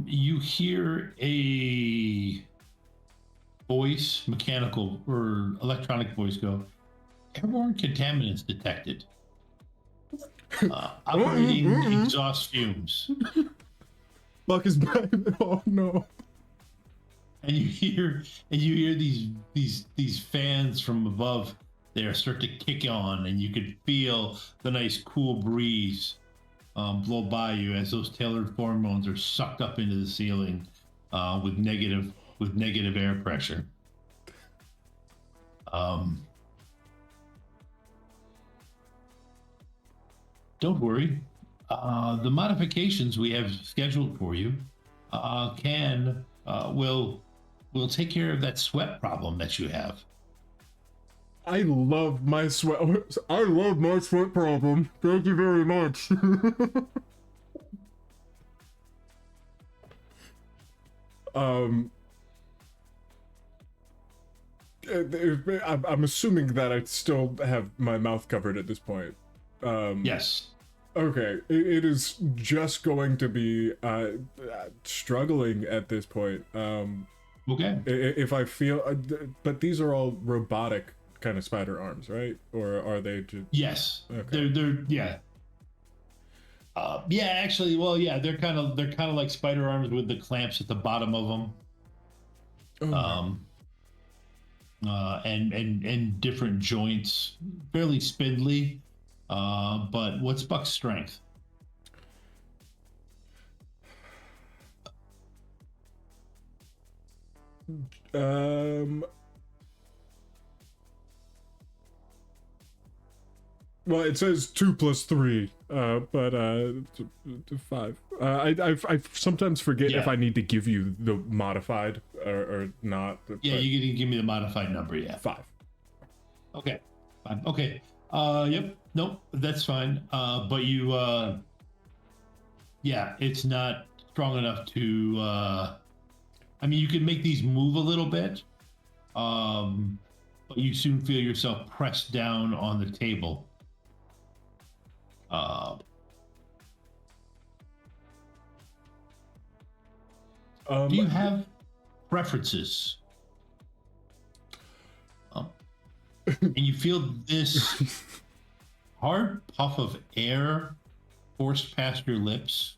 You hear a voice, mechanical or electronic voice go, airborne contaminants detected. Operating exhaust fumes. Buck is back. Oh no. And you hear these fans from above there start to kick on, and you could feel the nice cool breeze blow by you as those tailored hormones are sucked up into the ceiling with negative air pressure. Don't worry. The modifications we have scheduled for you will take care of that sweat problem that you have. I love my sweat. I love my sweat problem. Thank you very much. I'm assuming that I still have my mouth covered at this point. Yes. Okay, it is just going to be struggling at this point. Okay. If I feel, but these are all robotic kind of spider arms, right? Or are they just? Yes. Okay. They're yeah. Yeah, actually, well, yeah, they're kind of like spider arms with the clamps at the bottom of them. Oh. And different joints, fairly spindly. But what's Buck's strength? Well, it says 2 + 3, but 5. I sometimes forget if I need to give you the modified or not. Yeah, you can give me the modified number. Yeah, 5. Okay, 5. Okay. Yep. Nope. That's fine. But you, yeah, it's not strong enough to. I mean, you can make these move a little bit, but you soon feel yourself pressed down on the table. Do you have preferences? And you feel this hard puff of air forced past your lips.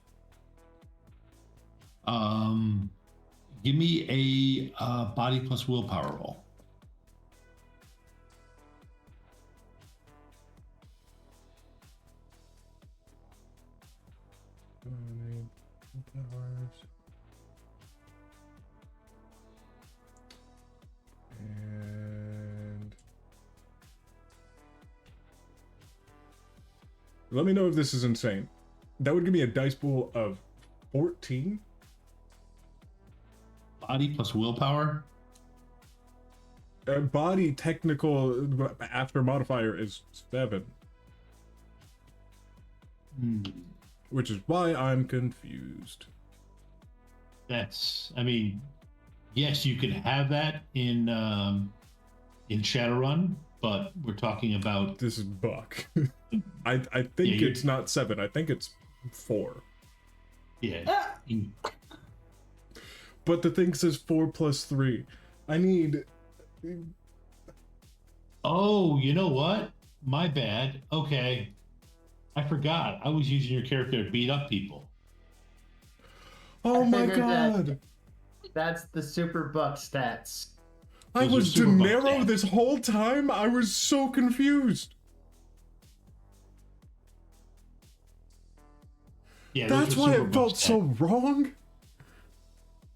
Give me a body plus willpower roll. And let me know if this is insane. That would give me a dice pool of 14. Body plus willpower. Body technical after modifier is 7. Which is why I'm confused. I mean, yes, you can have that in Shadowrun, but we're talking about this is Buck. I think it's not 7. I think it's 4. Yeah. But the thing says 4 + 3. I need. Oh, you know what? My bad. Okay. I forgot. I was using your character to beat up people. Oh my god! That's the Super Buck stats. I was De Niro this whole time? I was so confused. Yeah, that's why it felt so wrong.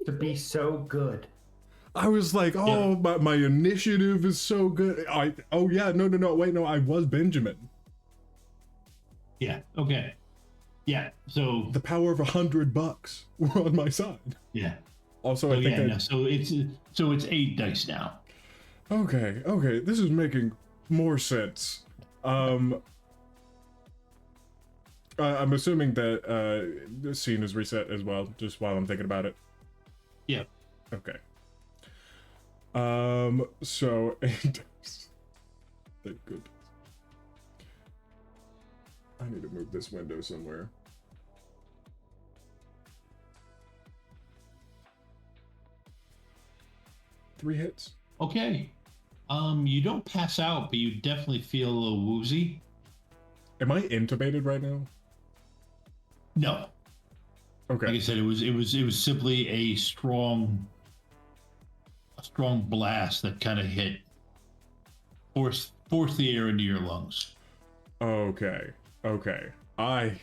To be so good. I was like, oh, my initiative is so good. Oh yeah, no, wait, no, I was Benjamin. Yeah, okay. Yeah, so the power of $100 were on my side. Yeah. Also, I think so it's 8 dice now. Okay, this is making more sense. I'm assuming that the scene is reset as well, just while I'm thinking about it. Yeah. Okay. So 8 dice. Thank goodness. I need to move this window somewhere. Three hits. Okay. You don't pass out, but you definitely feel a little woozy. Am I intubated right now? No. Okay. Like I said, it was simply a strong blast that kind of hit, force the air into your lungs. Okay. I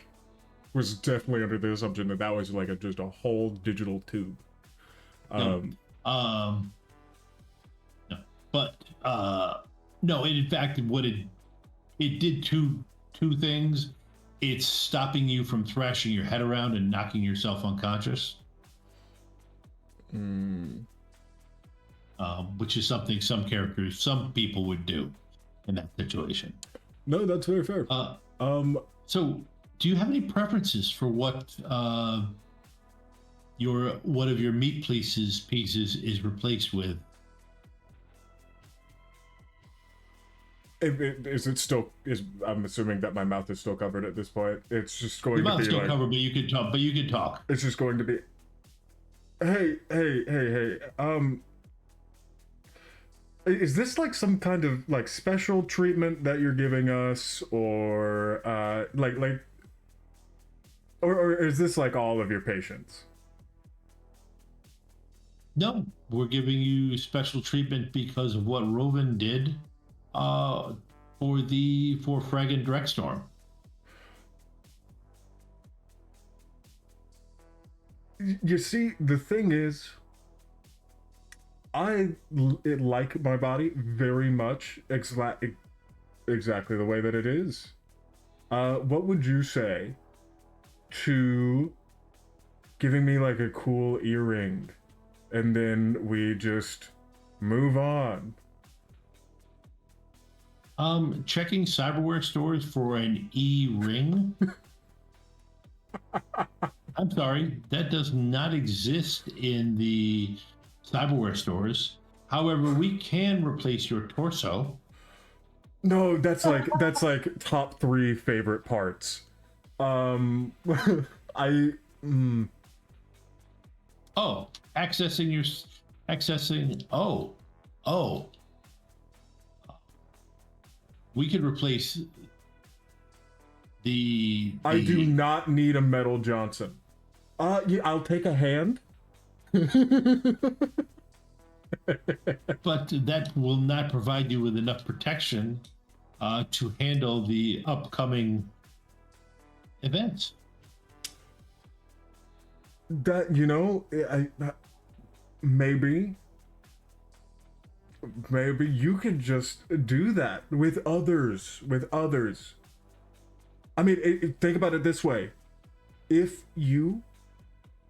was definitely under the assumption that was like just a whole digital tube. No. No. But no, and in fact what it did two things. It's stopping you from thrashing your head around and knocking yourself unconscious. Which is something some people would do in that situation. No, that's very fair. So do you have any preferences for what one of your meat pieces is replaced with? I'm assuming that my mouth is still covered at this point. It's just going Your to mouth's be still like, covered, but you can talk. it's just going to be, hey, is this like some kind of like special treatment that you're giving us, or or is this like all of your patients? No, we're giving you special treatment because of what Rovyn did for Frag and Drexstorm. You see, the thing is, I like my body very much exactly the way that it is. What would you say to giving me like a cool earring, and then we just move on? Checking cyberware stores for an e-ring. I'm sorry, that does not exist in the cyberware stores. However, we can replace your torso. No, that's like top 3 favorite parts. Oh, accessing. Oh. We could replace the. I do not need a Metal Johnson. Yeah, I'll take a hand. But that will not provide you with enough protection to handle the upcoming events. That, maybe you could just do that with others. I mean, think about it this way. If you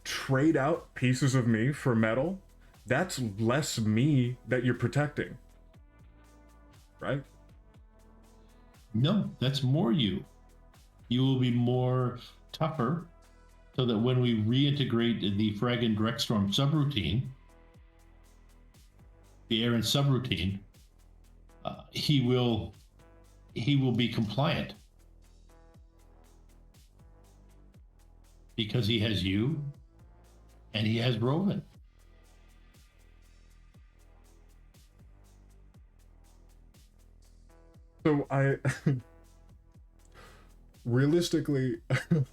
trade out pieces of me for metal, that's less me that you're protecting, right? No, that's more you. You will be more tougher, so that when we reintegrate the Frag and Drexstorm subroutine, the Aaron subroutine, he will be compliant because he has you and he has Rovyn. So realistically,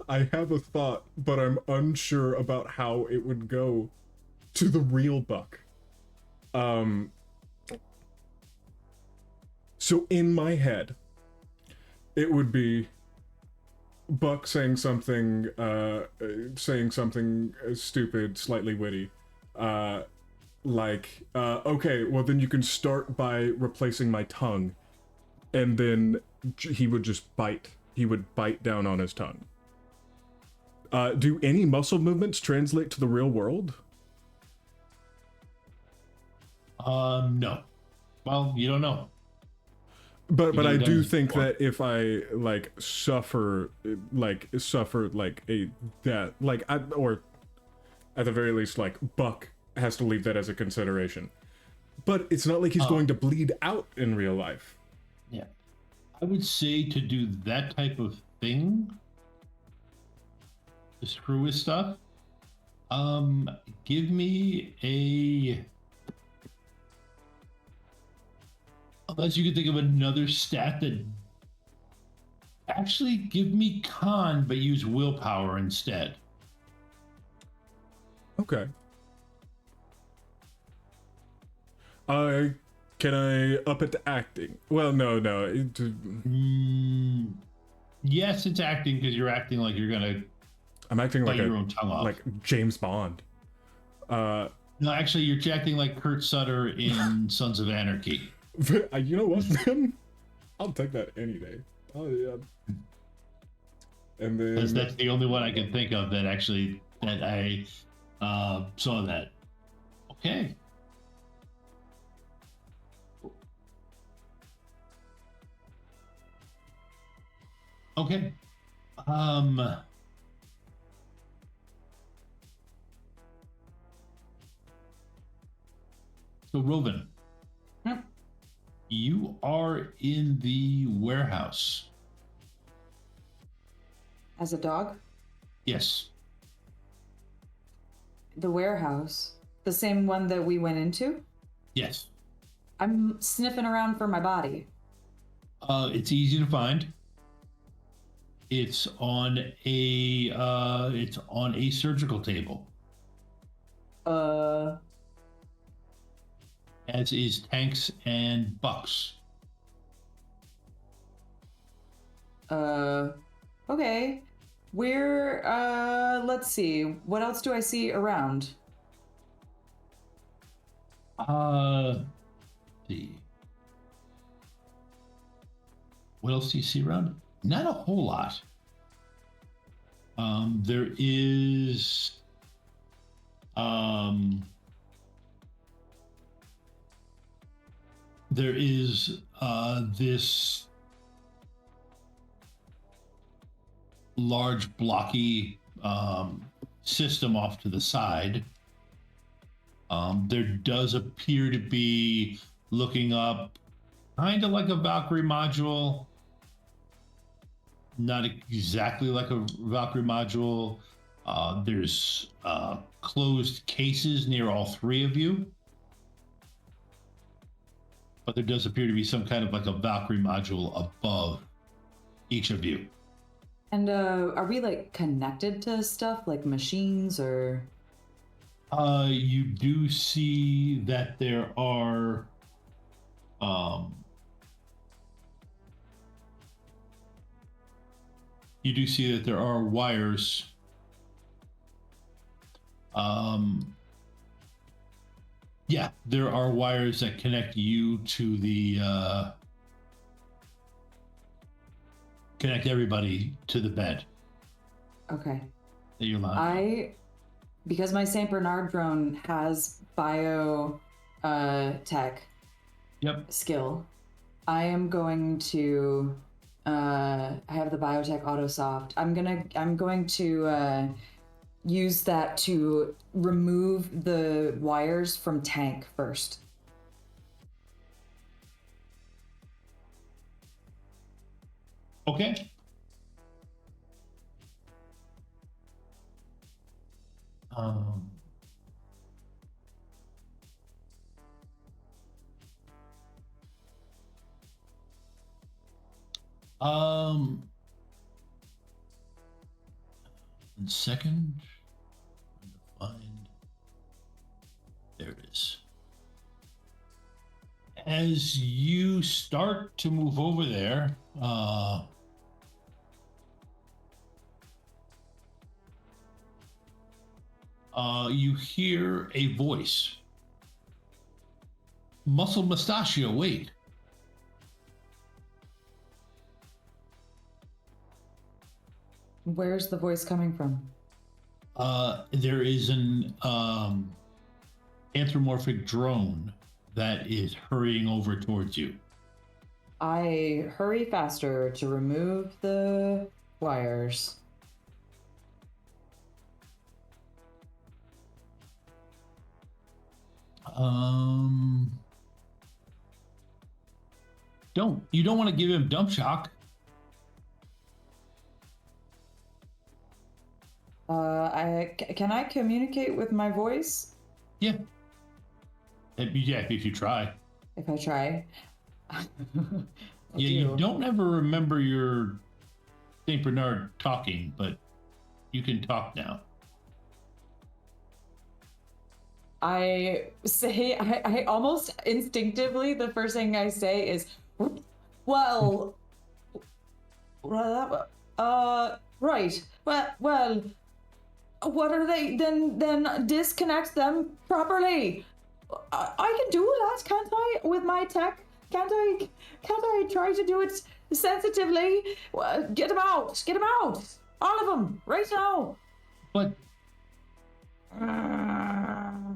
I have a thought, but I'm unsure about how it would go to the real Buck. So in my head, it would be Buck saying something stupid, slightly witty, okay, well then you can start by replacing my tongue, and then he would just bite. He would bite down on his tongue. Do any muscle movements translate to the real world? No. Well, you don't know. But I do think that if I suffer a death, or at the very least Buck has to leave that as a consideration. But it's not like he's going to bleed out in real life. Yeah. I would say to do that type of thing, to screw with stuff, give me a... Unless you can think of another stat that... Actually, give me con, but use willpower instead. Okay. Can I up it to acting? Well, no. Yes, it's acting because you're acting like you're gonna I'm acting bite like your own tongue off. like James Bond. No, actually, you're acting like Kurt Sutter in Sons of Anarchy. You know what, man? I'll take that any day. Oh yeah. And then That's the only one I can think of that I saw that. Okay. Okay. So Rovyn, Yep. you are in the warehouse. As a dog? Yes. The warehouse? The same one that we went into? Yes. I'm sniffing around for my body. It's easy to find. It's on a surgical table. As is Tanks and Bucks. Okay. Let's see. What else do I see around? See. What else do you see around? Not a whole lot. There is this large blocky system off to the side. There does appear to be, looking up, kind of like a Valkyrie module. Not exactly like a Valkyrie module. There's closed cases near all three of you. But there does appear to be some kind of like a Valkyrie module above each of you. And are we like connected to stuff like machines or? You do see that there are wires there are wires that connect you to the connect everybody to the bed Okay. that you're lying on. Because my Saint Bernard drone has bio tech skill, I am going to I have the biotech autosoft. I'm going to use that to remove the wires from Tank first. Okay. One second. Find. There it is. As you start to move over there, you hear a voice. Muscle Mustachio, wait. Where's the voice coming from? There is an anthropomorphic drone that is hurrying over towards you. I hurry faster to remove the wires. You don't want to give him dump shock. Can I communicate with my voice? Yeah. If you try. If I try. You don't ever remember your Saint Bernard talking, but you can talk now. I say, I almost instinctively, the first thing I say is, well, right. Well, what are they? Then disconnect them properly. I can do that, can't I? With my tech, can't I? Can't I try to do it sensitively? Get them out! Get them out! All of them, right now!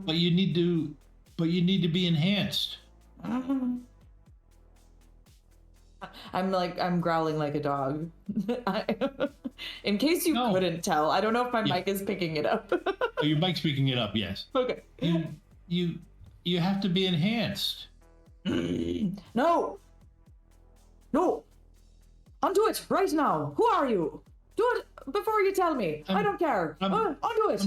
But you need to. But you need to be enhanced. I'm growling like a dog. In case you No. couldn't tell, I don't know if my Yeah. mic is picking it up. Oh, your mic's picking it up. Yes. Okay. You have to be enhanced. No! No! Undo it right now! Who are you? Do it before you tell me. I don't care. Undo it!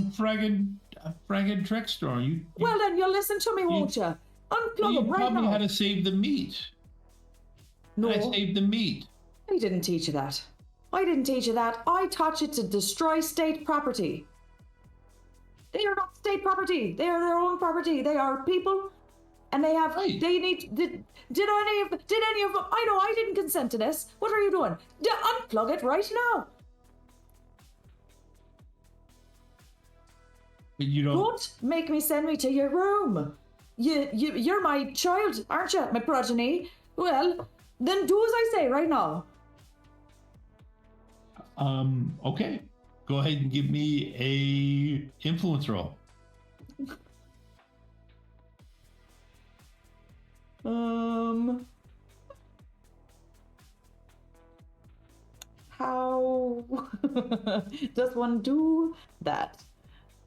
I'm fragging Drextor. You Well then, you'll listen to me, won't you? Unplug you it right taught me now. how to save the meat. No, I saved the meat. I didn't teach you that. I didn't teach you that. I taught you to destroy state property. They are not state property. They are their own property. They are people, and they have. Right. They need. Did any of them? I know I didn't consent to this. What are you doing? Unplug it right now. But you Don't make me send me to your room. You're my child, aren't you? My progeny. Well, then do as I say right now. Okay. Go ahead and give me a influence roll. How does one do that?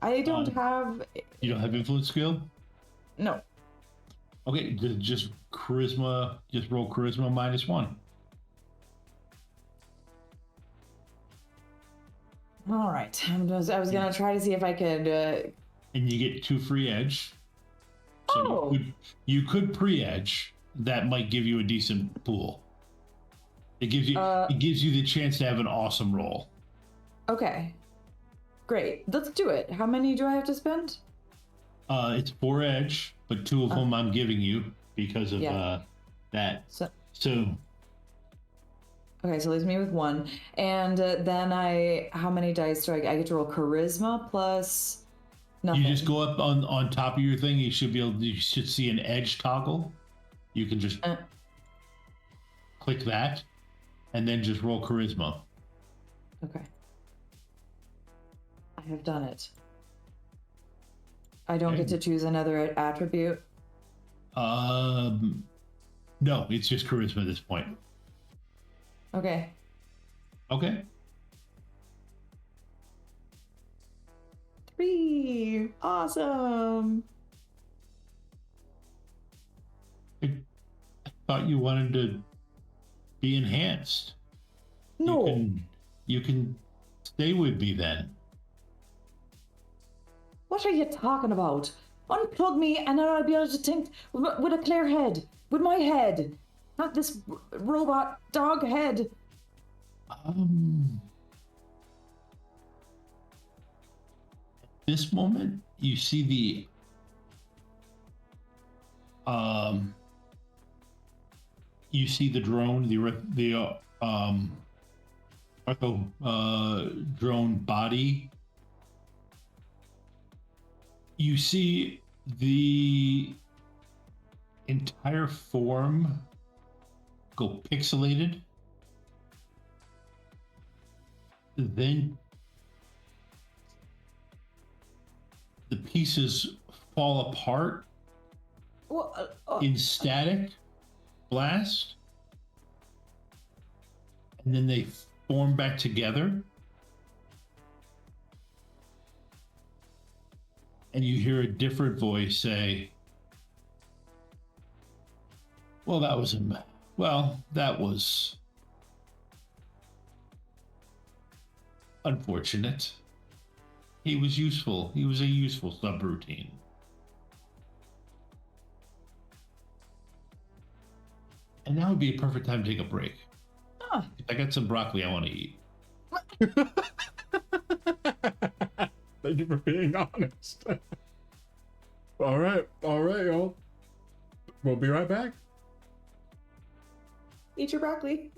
I don't have. You don't have influence skill? No. Okay, just charisma. Just roll charisma -1. All right. I was gonna try to see if I could. And you get 2 free edge. So Oh. you could pre-edge. That might give you a decent pool. It gives you the chance to have an awesome roll. Okay. Great. Let's do it. How many do I have to spend? It's 4 edge, but 2 of them I'm giving you because of that. So. So Okay, so leaves me with 1, and then how many dice do I get to roll? Charisma plus nothing. you just go up on top of your thing. You should see an edge toggle. You can just click that, and then just roll charisma. Okay. I have done it. I don't get to choose another attribute. No, it's just charisma at this point. Okay. Okay. 3. Awesome. I thought you wanted to be enhanced. No. You can stay with me then. What are you talking about? Unplug me and then I'll be able to think with a clear head. With my head. Not this robot dog head. At this moment, you see the drone, the drone body. You see the entire form go pixelated. Then the pieces fall apart in static blast, and then they form back together. And you hear a different voice say, that was unfortunate. He was useful. He was a useful subroutine. And now would be a perfect time to take a break. I got some broccoli I want to eat. Thank you for being honest. All right, y'all. We'll be right back. Eat your broccoli.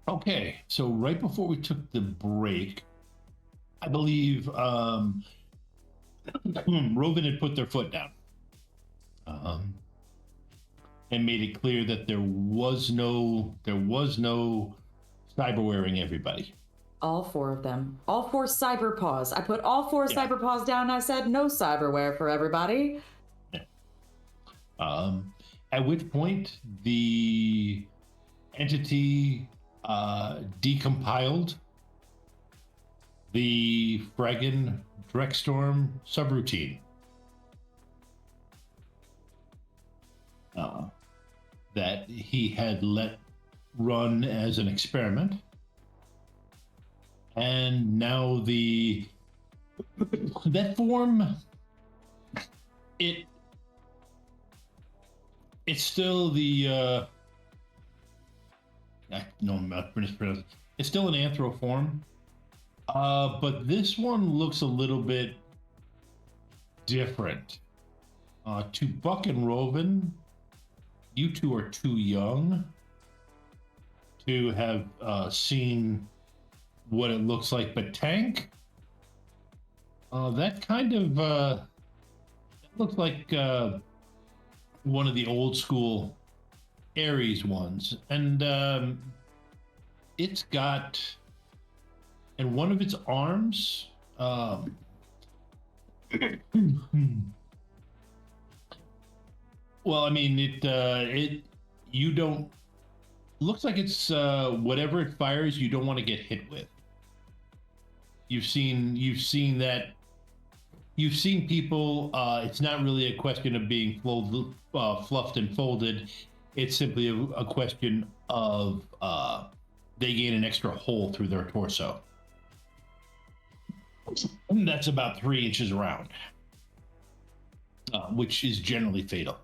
Okay, so right before we took the break, I believe Rovyn had put their foot down, and made it clear that there was no cyber wearing everybody. All four of them. All four cyber paws. I put all four cyber paws down and I said no cyberware for everybody. At which point the entity decompiled the Fraggin Dreckstorm subroutine. That he had let run as an experiment. And now that form, it's still the no, I'm not mispronouncing. It's still an anthro form, but this one looks a little bit different. To Buck and Rovyn, you two are too young to have seen what it looks like, but Tank, that kind of looks like one of the old school Ares ones, and it's got, in one of its arms, well, I mean, it you don't, looks like it's whatever it fires, you don't want to get hit with. You've seen that. You've seen people. It's not really a question of being fluffed and folded. It's simply a question of they gain an extra hole through their torso. That's about 3 inches around, which is generally fatal.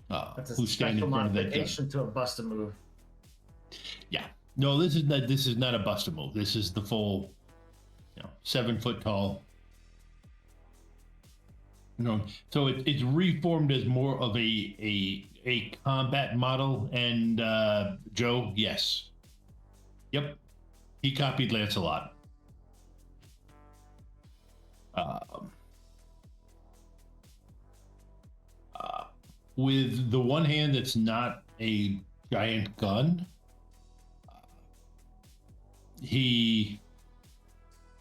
That's a Who's standing in special front of that gun? modification to a bust a move. Yeah. No, this is not a bust a move. This is the full, 7 foot tall. So it's reformed as more of a combat model. And Joe, yes, yep, he copied Lancelot. With the one hand that's not a giant gun, he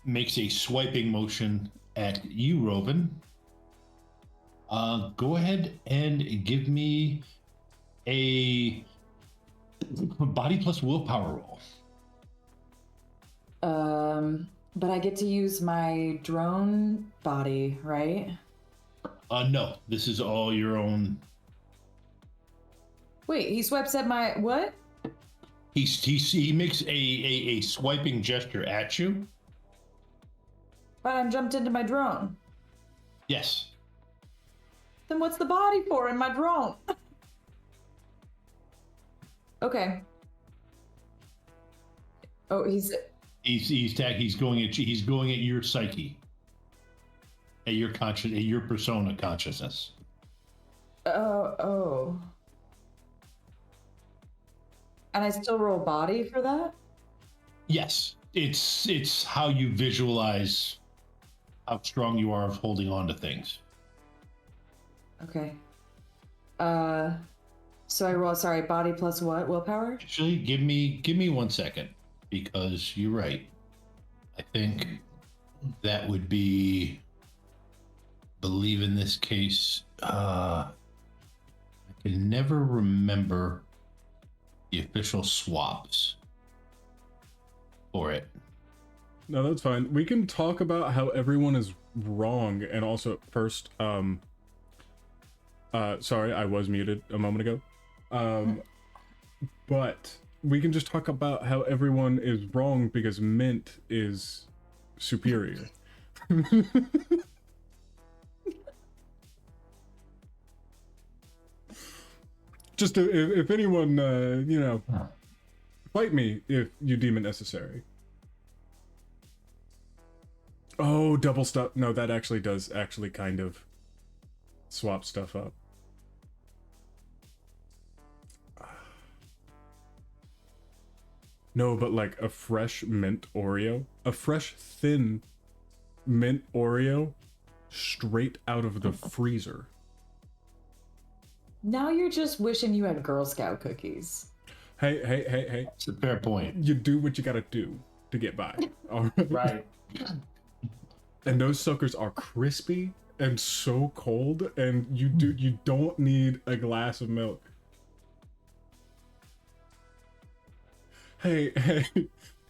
makes a swiping motion at you, Rovyn. Go ahead and give me a body plus willpower roll. But I get to use my drone body, right? No, this is all your own. Wait, he swipes at my what? He makes a swiping gesture at you. But I'm jumped into my drone. Yes. Then what's the body for in my drone? Okay. Oh, he's going at your psyche, at your persona consciousness. Oh. And I still roll body for that? Yes, it's how you visualize how strong you are of holding on to things. Okay. So I roll, sorry, body plus what? Willpower? Actually, give me 1 second, because you're right. I think that would be, believe in this case, I can never remember the official swaps for it. No, that's fine. We can talk about how everyone is wrong, and also first, sorry, I was muted a moment ago. But we can just talk about how everyone is wrong because Mint is superior. Just if anyone, fight me if you deem it necessary. Oh, double stuff. No, that actually does kind of swap stuff up. No, but like a fresh mint Oreo, a fresh thin mint Oreo, straight out of the freezer. Now you're just wishing you had Girl Scout cookies. Hey. It's a fair point. You do what you gotta do to get by. All right. Right. And those suckers are crispy and so cold, and you don't need a glass of milk. Hey,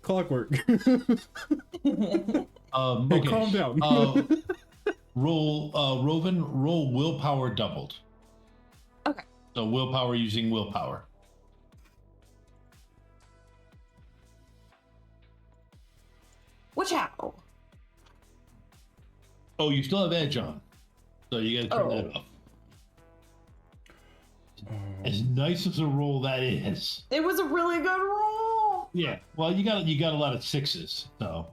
clockwork. Hey, Okay. calm down. Roll, Rovyn, roll willpower doubled. Okay. So willpower using willpower. Watch out. Oh, you still have edge on. So you gotta turn that off. As nice as a roll that is. It was a really good roll. Yeah. Well, you got a lot of sixes, so.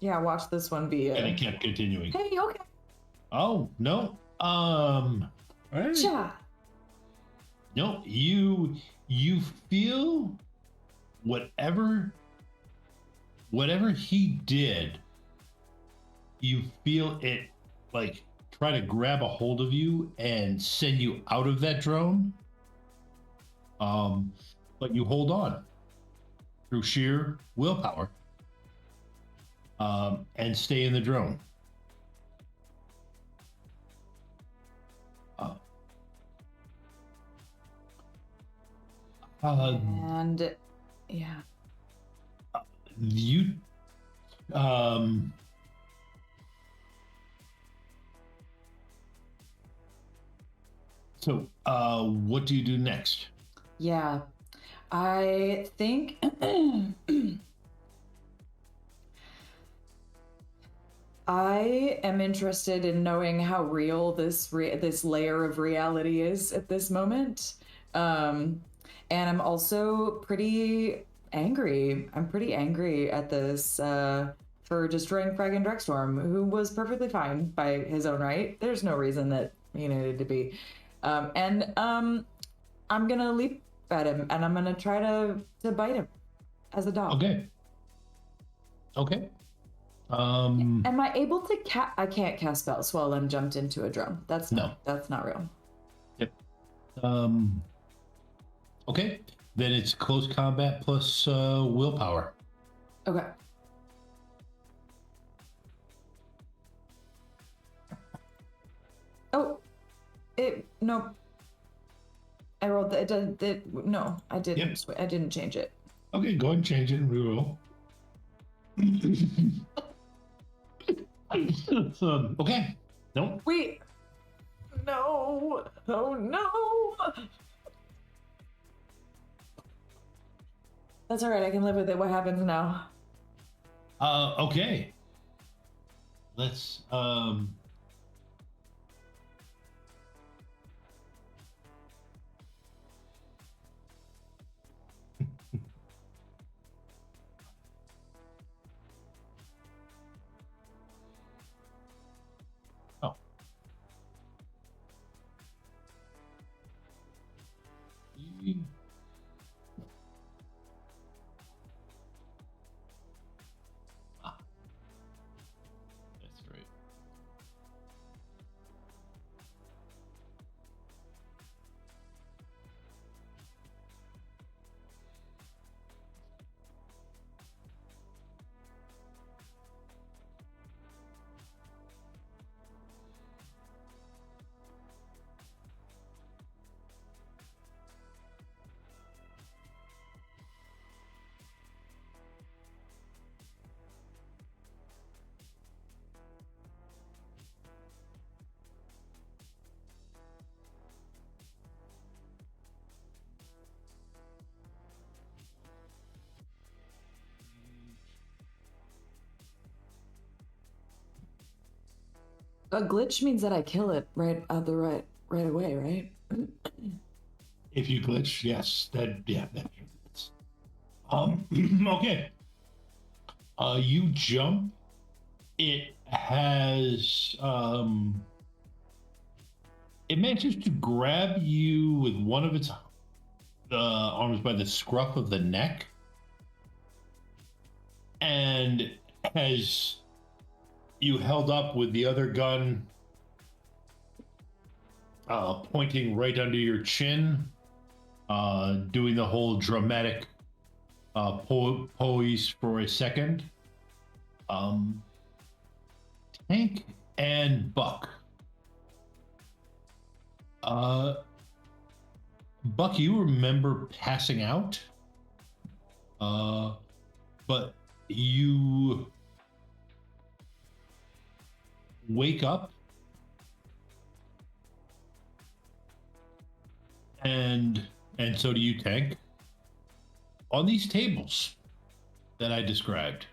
Yeah, watch this one be And it kept continuing. Hey, okay. Oh, no. Hey. Cha. No, you feel whatever he did, you feel it like try to grab a hold of you and send you out of that drone. But you hold on through sheer willpower. And stay in the drone. And yeah. You so what do you do next? Yeah. I think I am interested in knowing how real this layer of reality is at this moment. And I'm also pretty angry. I'm pretty angry at this for destroying Frag and Drextorm, who was perfectly fine by his own right. There's no reason that he needed to be. I'm gonna leap at him, and I'm gonna try to bite him as a dog. Okay. Am I able to I can't cast spells while I'm jumped into a drone. That's not real. Yep. Okay. Then it's close combat plus willpower. Okay. Oh, no. I rolled that. No, I didn't. Yep. I didn't change it. Okay, go ahead and change it and reroll. Okay. No. Wait. No. Oh no. That's all right. I can live with it. What happens now? Okay. Let's oh. That's great. A glitch means that I kill it right away, right? If you glitch, yes. That's okay. You jump. It has it manages to grab you with one of its arms by the scruff of the neck, and as you held up with the other gun pointing right under your chin, doing the whole dramatic poise for a second. Tank and Buck. Buck, you remember passing out, but you wake up and so do you, Tank, on these tables that I described.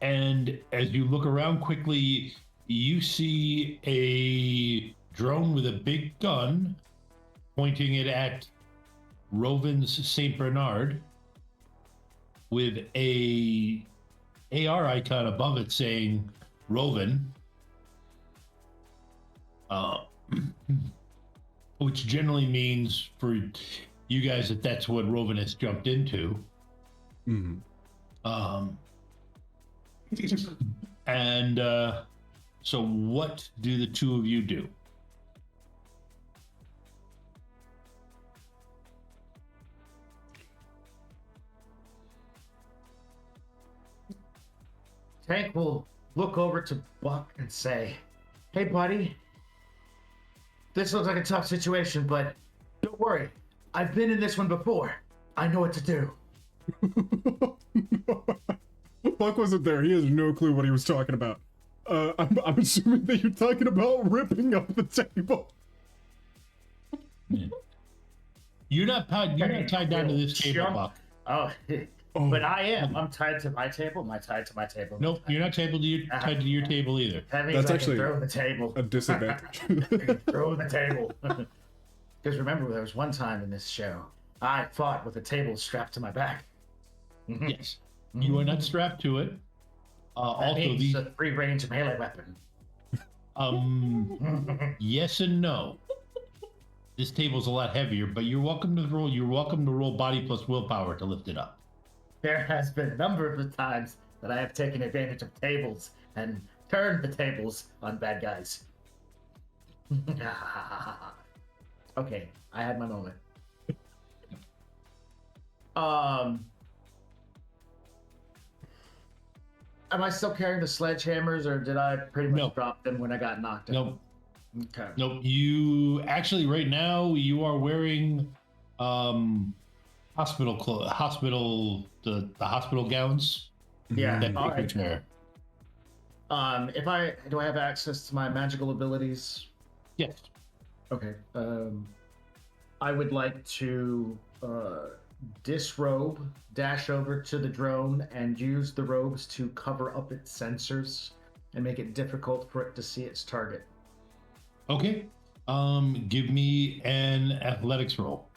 And as you look around quickly, you see a drone with a big gun pointing it at Rovyn's St. Bernard with a AR icon above it saying Rovyn, which generally means for you guys that that's what Rovyn has jumped into. Mm-hmm. And so what do the two of you do? Tank will look over to Buck and say, "Hey, buddy, this looks like a tough situation, but don't worry. I've been in this one before. I know what to do." Buck wasn't there. He has no clue what he was talking about. I'm assuming that you're talking about ripping up the table. You're not tied down to this table, Buck. Oh, but I am. I'm tied to my table. Am I tied to my table? Nope, you're not tied to your table either. That means That's I actually can throw the table. a disadvantage. I can throw the table. Because remember, there was one time in this show, I fought with a table strapped to my back. Yes. You are not strapped to it. Also, means a free-range melee weapon. Yes and no. This table's a lot heavier, but you're welcome to roll. You're welcome to roll body plus willpower to lift it up. There has been a number of times that I have taken advantage of tables and turned the tables on bad guys. Okay, I had my moment. Am I still carrying the sledgehammers, or did I pretty much drop them when I got knocked out? Nope. Okay. Nope. You actually right now you are wearing hospital the hospital gowns. Yeah. That All make you right. wear. Do I have access to my magical abilities? Yes. Okay. I would like to disrobe, dash over to the drone, and use the robes to cover up its sensors and make it difficult for it to see its target. Okay. Give me an athletics roll.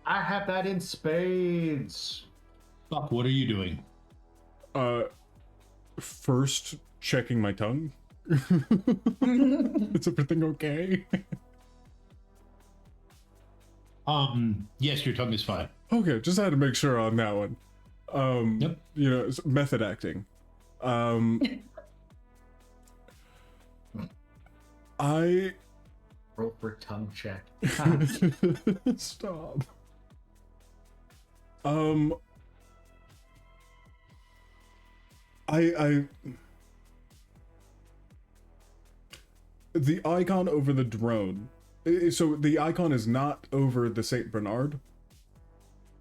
I have that in spades. Buck, what are you doing? First, checking my tongue. Is everything okay? Yes, your tongue is fine. Okay, just had to make sure on that one. Yep. You know, it's method acting. I Roll for tongue check. stop. I the icon over the drone. So the icon is not over the Saint Bernard.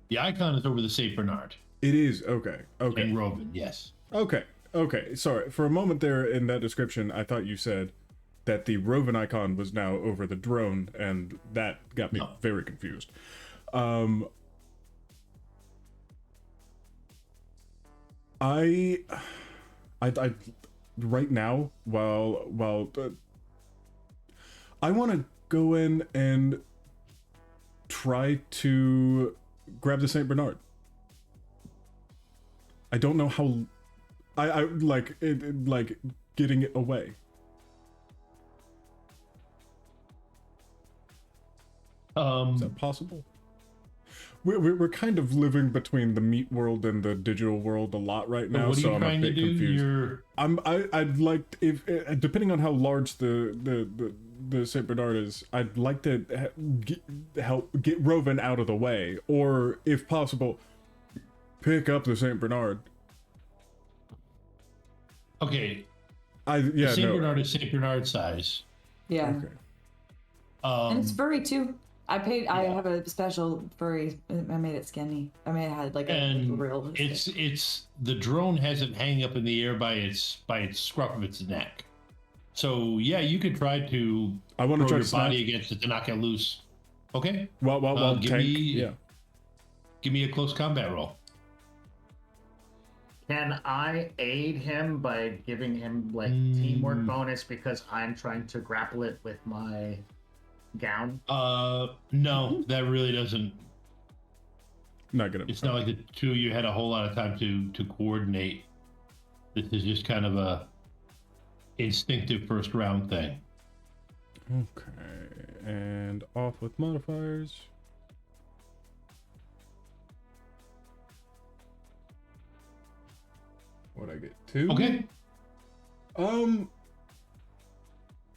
The icon is over the Saint Bernard. It is okay. Okay. And Rovyn, yes. Okay. Okay. Sorry. For a moment there in that description, I thought you said that the Rovyn icon was now over the drone, and that got me very confused. I right now, while I want to go in and try to grab the Saint Bernard. I don't know how. I like it, like getting it away. Is that possible? we're kind of living between the meat world and the digital world a lot right So now, what are so you I'm a trying to bit do? confused. I'd like, if depending on how large the Saint Bernard is, I'd like to help get Rovyn out of the way, or if possible, pick up the Saint Bernard. Okay. Yeah, Saint no. Bernard is Saint Bernard size. Yeah. Okay. And it's furry too. I Yeah. have a special furry. I made it skinny. I made it had like a And real. it's the drone has it hanging up in the air by its scruff of its neck. So yeah, you could try to I want to throw try your to body snatch. against it to knock it loose. Okay. While give tank. me Yeah. give me a close combat roll. Can I aid him by giving him like teamwork bonus because I'm trying to grapple it with my gown? No, that really doesn't. Not gonna. It's not like the two of you had a whole lot of time to coordinate. This is just kind of a instinctive first round thing. Okay, and off with modifiers. What'd I get? 2? Okay.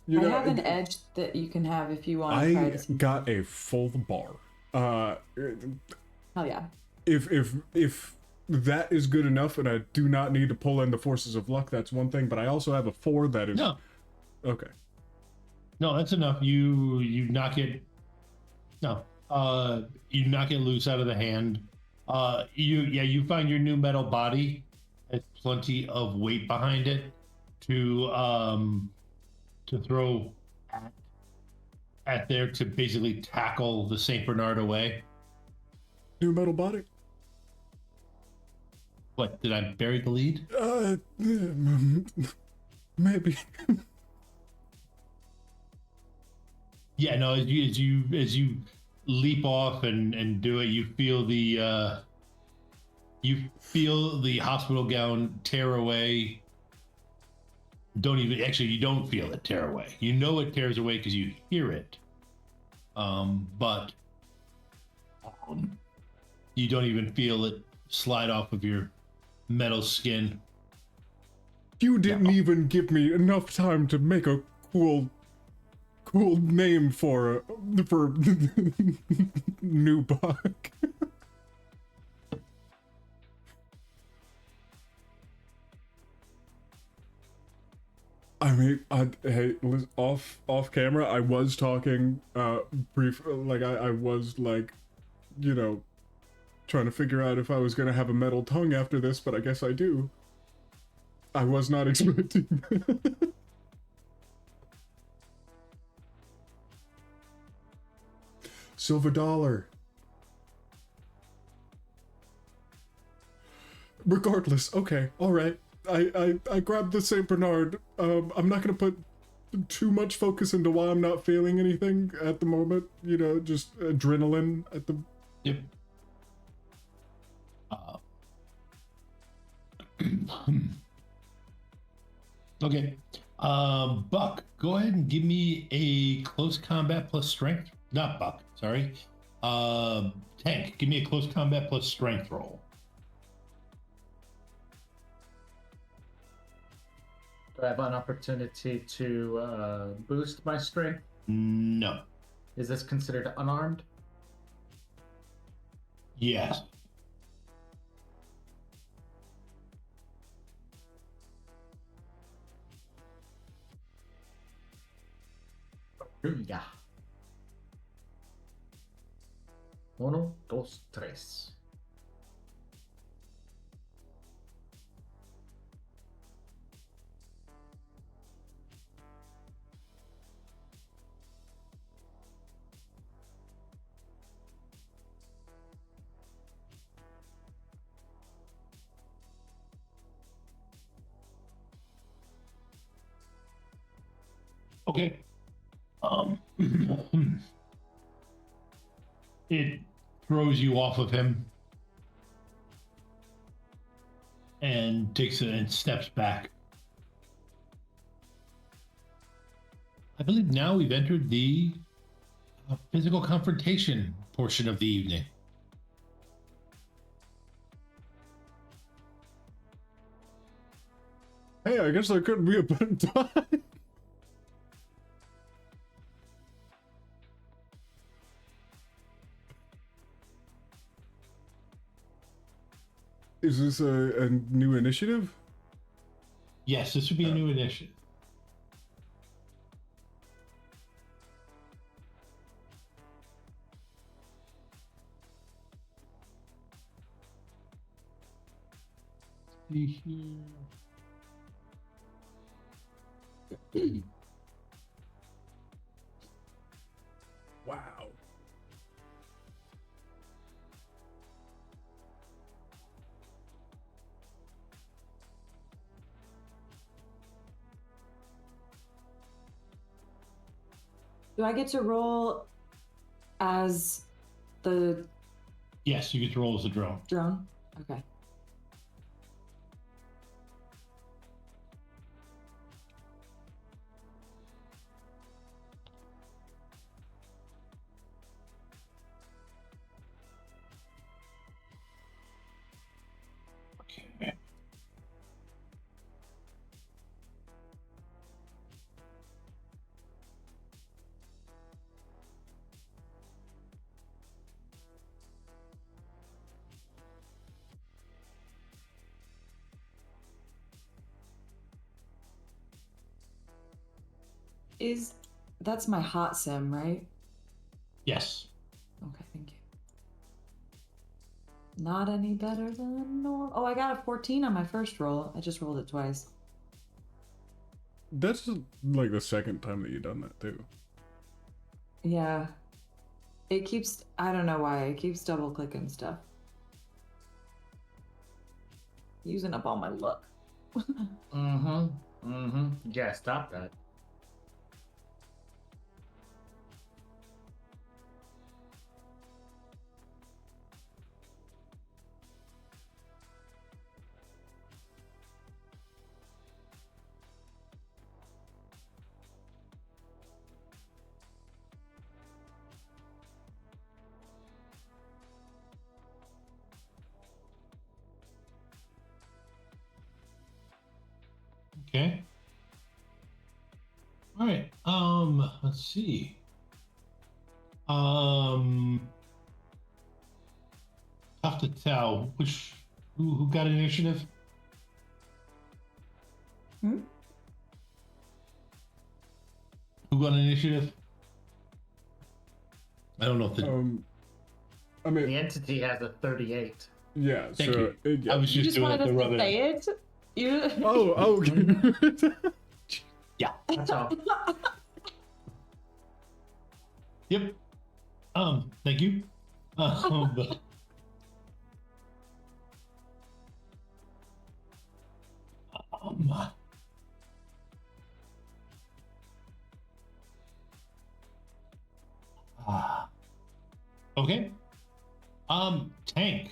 You know, I have an edge that you can have if you want to try I to. got a full bar. Hell yeah. If that is good enough, and I do not need to pull in the forces of luck, that's one thing. But I also have a 4 that is No, okay. no, that's enough. You knock it. No, you knock it loose out of the hand. You find your new metal body has plenty of weight behind it to throw at there to basically tackle the Saint Bernard away. New metal body. What, did I bury the lead? Maybe. Yeah, no. As you leap off and do it, you feel the hospital gown tear away. You don't feel it tear away. You know it tears away because you hear it. But you don't even feel it slide off of your metal skin. You didn't even give me enough time to make a cool name for new bug. I mean, hey, off camera, I was talking like I was like, you know, trying to figure out if I was gonna have a metal tongue after this, but I guess I do. I was not expecting that. Silver dollar. Regardless, okay, all right. I grabbed the Saint Bernard. I'm not gonna put too much focus into why I'm not feeling anything at the moment. You know, just adrenaline at the. Yep. Okay. Buck, go ahead and give me a close combat plus strength. Not Buck, sorry. Tank, give me a close combat plus strength roll. Do I have an opportunity to boost my strength? No. Is this considered unarmed? Yes. Ya. 1, 2, 3. Okay. It throws you off of him and takes it and steps back. I believe now we've entered the physical confrontation portion of the evening. Hey, I guess there couldn't be a better time. Is this a new initiative? Yes, this would be a new initiative. See here. Wow. Do I get to roll as the Yes, you get to roll as a drone. drone? Okay. Okay. That's my hot sim, right? Yes. Okay, thank you. Not any better than normal. Oh, I got a 14 on my first roll. I just rolled it twice. That's like the second time that you've done that too. Yeah. It keeps, I don't know why, it keeps double clicking stuff. Using up all my luck. Yeah, stop that. Okay. All right. Let's see. Tough to tell. Who got initiative? Hmm? Who got initiative? I don't know if the I mean, The entity has a 38. yeah. Thank so you. yeah. I was You just just doing wanted it us to rub to it say in. it? You... Oh. Yeah. That's all. Yep. Thank you. Um, um, ah. Okay. Tank.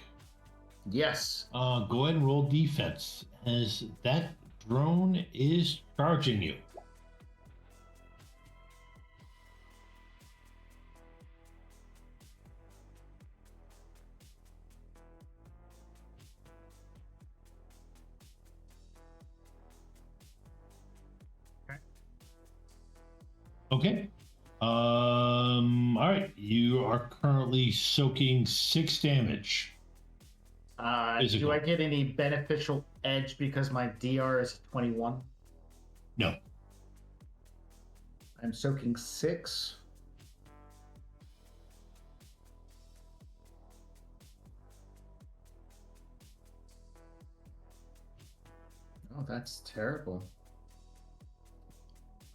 Yes. Go ahead and roll defense as that drone is charging you. Okay. All right. You are currently soaking 6 damage. Physical. Do I get any beneficial edge because my DR is 21? No. I'm soaking 6. Oh, that's terrible.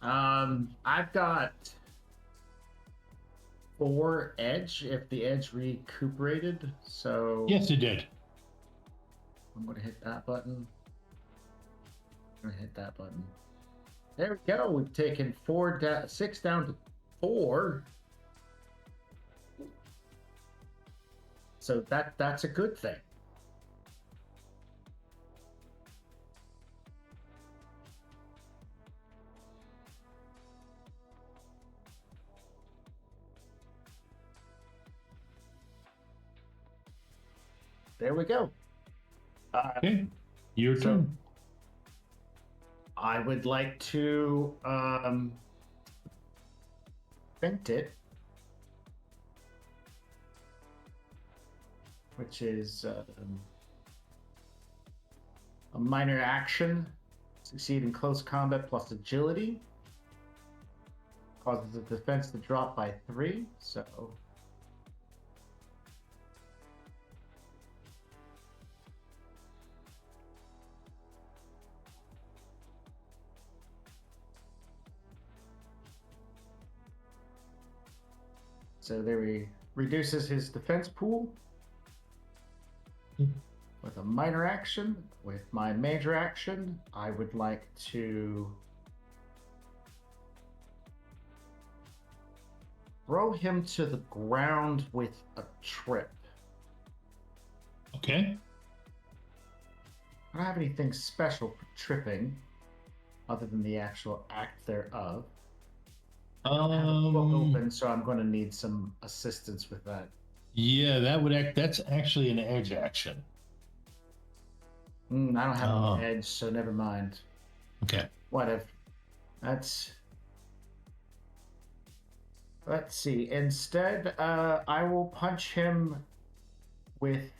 I've got 4 edge if the edge recuperated. So Yes, it did. I'm gonna hit that button. I'm gonna hit that button. There we go. We've taken 6 down to 4. So that's a good thing. There we go. Okay. Your So- turn. I would like to vent it, which is a minor action. Succeed in close combat plus agility. Causes the defense to drop by 3, so... So there he reduces his defense pool with a minor action. With my major action, I would like to throw him to the ground with a trip. Okay. I don't have anything special for tripping other than the actual act thereof. I don't have a book open, so I'm going to need some assistance with that. Yeah, that would act. That's actually an edge action. I don't have an edge, so never mind. Okay. Whatever. Let's see. Instead, I will punch him with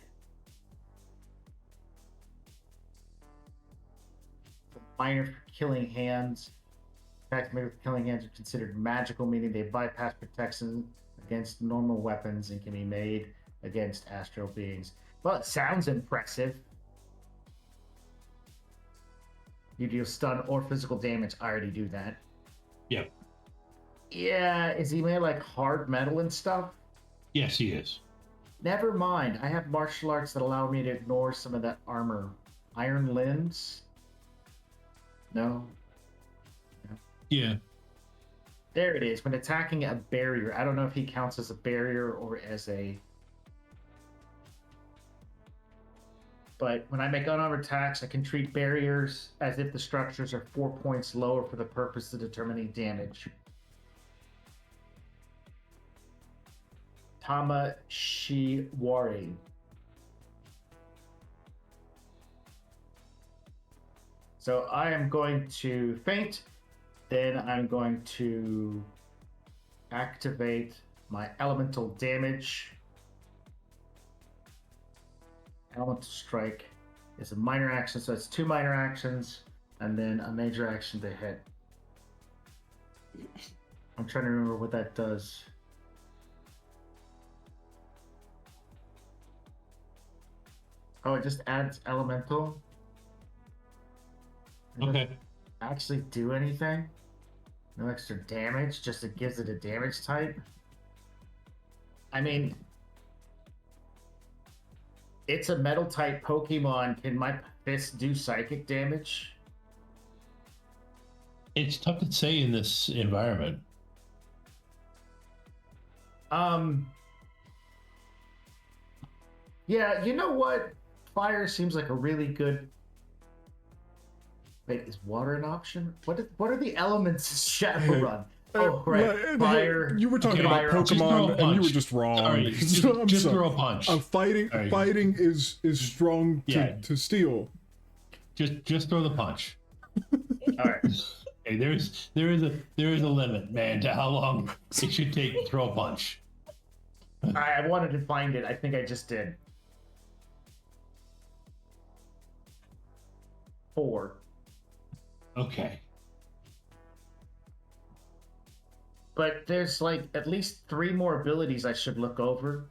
the minor killing hands. Attacks made with killing hands are considered magical, meaning they bypass protection against normal weapons and can be made against astral beings. Well, it sounds impressive. You deal stun or physical damage. I already do that. Yep. Yeah, is he made like hard metal and stuff? Yes, he is. Never mind. I have martial arts that allow me to ignore some of that armor. Iron limbs? No. Yeah. There it is. When attacking a barrier, I don't know if he counts as a barrier or as a... But when I make unarmed attacks, I can treat barriers as if the structures are 4 points lower for the purpose of determining damage. Tama Shiwari. So I am going to feint. Then I'm going to activate my elemental damage. Elemental strike is a minor action, so it's 2 minor actions and then a major action to hit. I'm trying to remember what that does. Oh, it just adds elemental. It doesn't Okay. actually do anything. No extra damage, just it gives it a damage type. I mean, it's a metal type Pokemon. Can my fist do psychic damage? It's tough to say in this environment. Yeah, you know what? Fire seems like a really good... Wait, is water an option? What are the elements of Shadowrun? Oh, right. Fire. You were talking Okay, about just throw a Pokemon, and you were punch. just wrong. Sorry, So I'm just sorry. throw a punch. Fighting Sorry. fighting is strong Yeah. to steal. Just throw the punch. All right. Hey, there is a limit, man, to how long it should take to throw a punch. I wanted to find it. I think I just did. 4. Okay. But there's like at least 3 more abilities I should look over.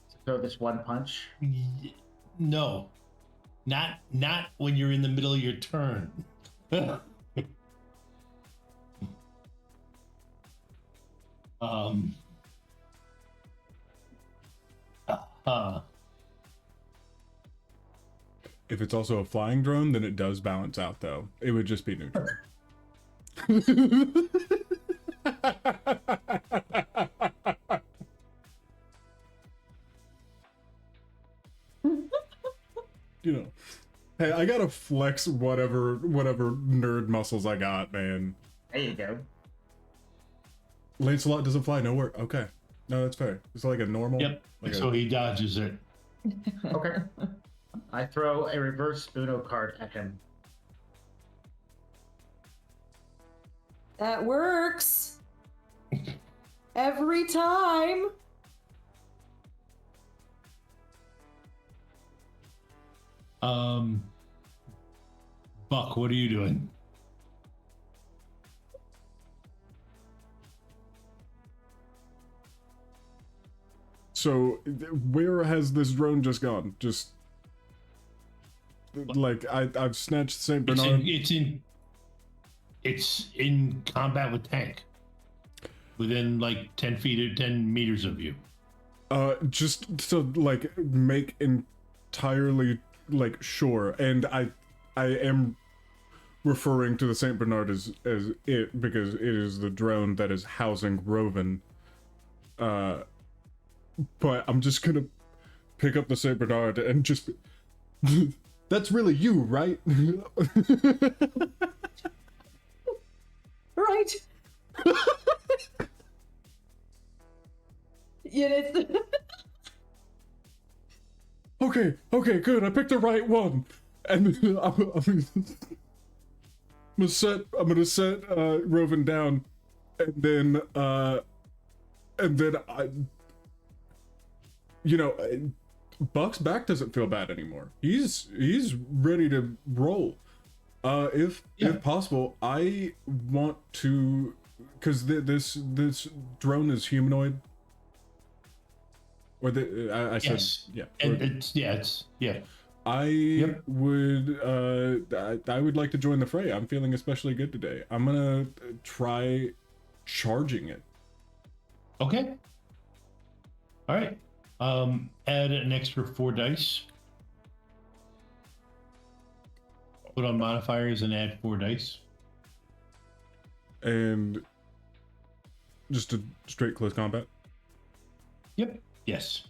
To throw this one punch. No. Not when you're in the middle of your turn. If it's also a flying drone, then it does balance out, though. It would just be neutral. You know, hey, I gotta flex whatever nerd muscles I got, man. There you go. Lancelot doesn't fly nowhere. Okay, no, that's fair. It's like a normal. Yep. Like So he dodges it. Okay. I throw a reverse Uno card at him. That works. Every time. Buck, what are you doing? So, where has this drone just gone? Just like I've snatched Saint Bernard. It's in combat with tank. Within like 10 feet or 10 meters of you. Just to like make entirely like sure, and I am referring to the Saint Bernard as it because it is the drone that is housing Rovyn. But I'm just gonna pick up the Saint Bernard and just. That's really you, right? Right. Yeah, it's Okay, good. I picked the right one. And I'm gonna set Rovyn down, and then I, Buck's back doesn't feel bad anymore. He's ready to roll. If possible, I want to, because this drone is humanoid. Or I said yes. yeah. And it's I would like to join the fray. I'm feeling especially good today. I'm gonna try charging it. Okay. All right. Add an extra 4 dice. Put on modifiers and add 4 dice. And just a straight close combat. Yep. Yes.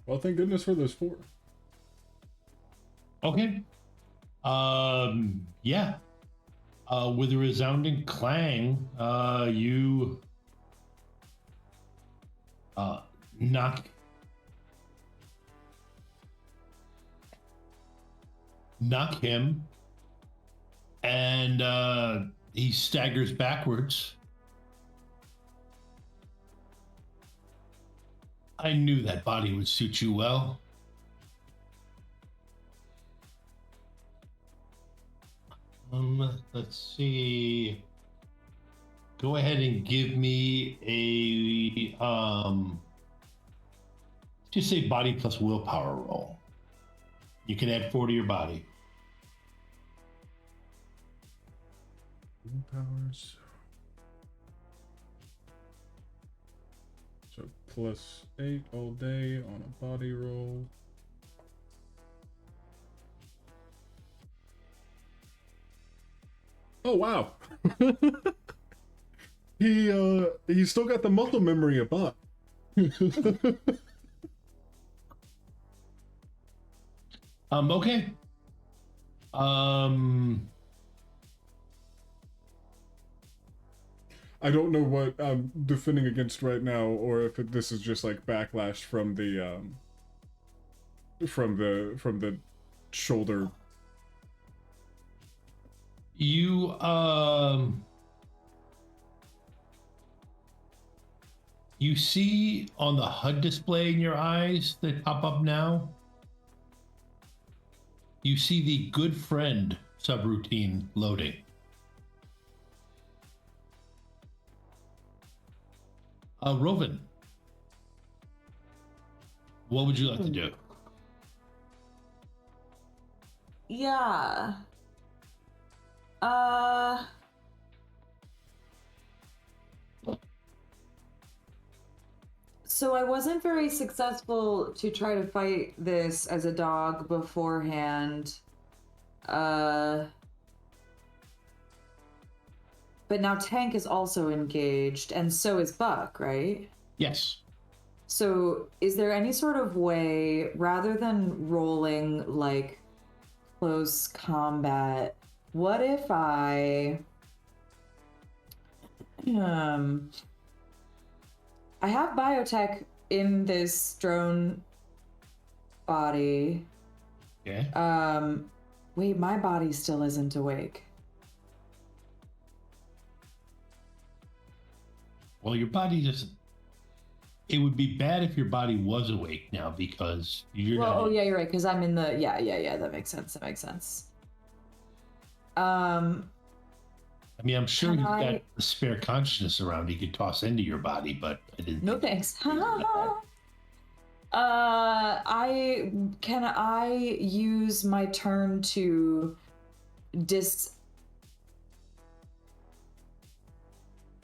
Well, thank goodness for those 4. Okay. Yeah. With a resounding clang, you knock him, and he staggers backwards. I knew that body would suit you well. Let's see. Go ahead and give me a just say body plus willpower roll. You can add 4 to your body. Powers. So +8 all day on a body roll. Oh wow. He still got the muscle memory of Buck. Okay. I don't know what I'm defending against right now, or if this is just like backlash from the shoulder. You you see on the HUD display in your eyes that pop up now, you see the good friend subroutine loading. Rovyn, what would you like to do? yeah. So I wasn't very successful to try to fight this as a dog beforehand. But now Tank is also engaged, and so is Buck, right? Yes. So is there any sort of way, rather than rolling like close combat, What if I I have biotech in this drone body. Okay. Wait, my body still isn't awake. Well, your body doesn't. It would be bad if your body was awake now because you're Well, not. oh yeah, you're right, because I'm in the yeah, that makes sense. That makes sense. I mean, I'm sure Can you've I- got a spare consciousness around you could toss into your body, but I didn't. No think thanks. it was that I use my turn to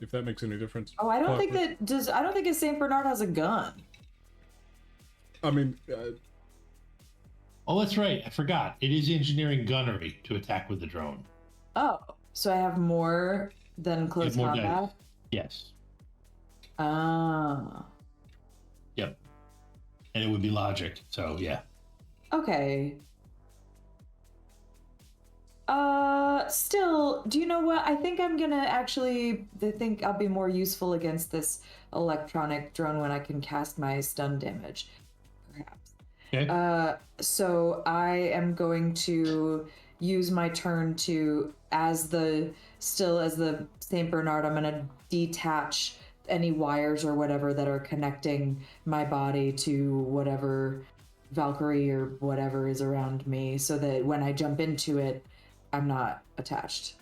If that makes any difference. Oh, I don't think Clockwork. that does. I don't think a Saint Bernard has a gun. I mean, Oh, that's right. I forgot. It is engineering gunnery to attack with the drone. Oh, so I have more than close more combat. dice. Yes. Ah, Yep. And it would be logic. So yeah. okay. Still, do you know what? I think I'm gonna actually. I think I'll be more useful against this electronic drone when I can cast my stun damage, perhaps. Okay. So I am going to use my turn to, as the Saint Bernard, I'm gonna detach any wires or whatever that are connecting my body to whatever Valkyrie or whatever is around me, so that when I jump into it, I'm not attached.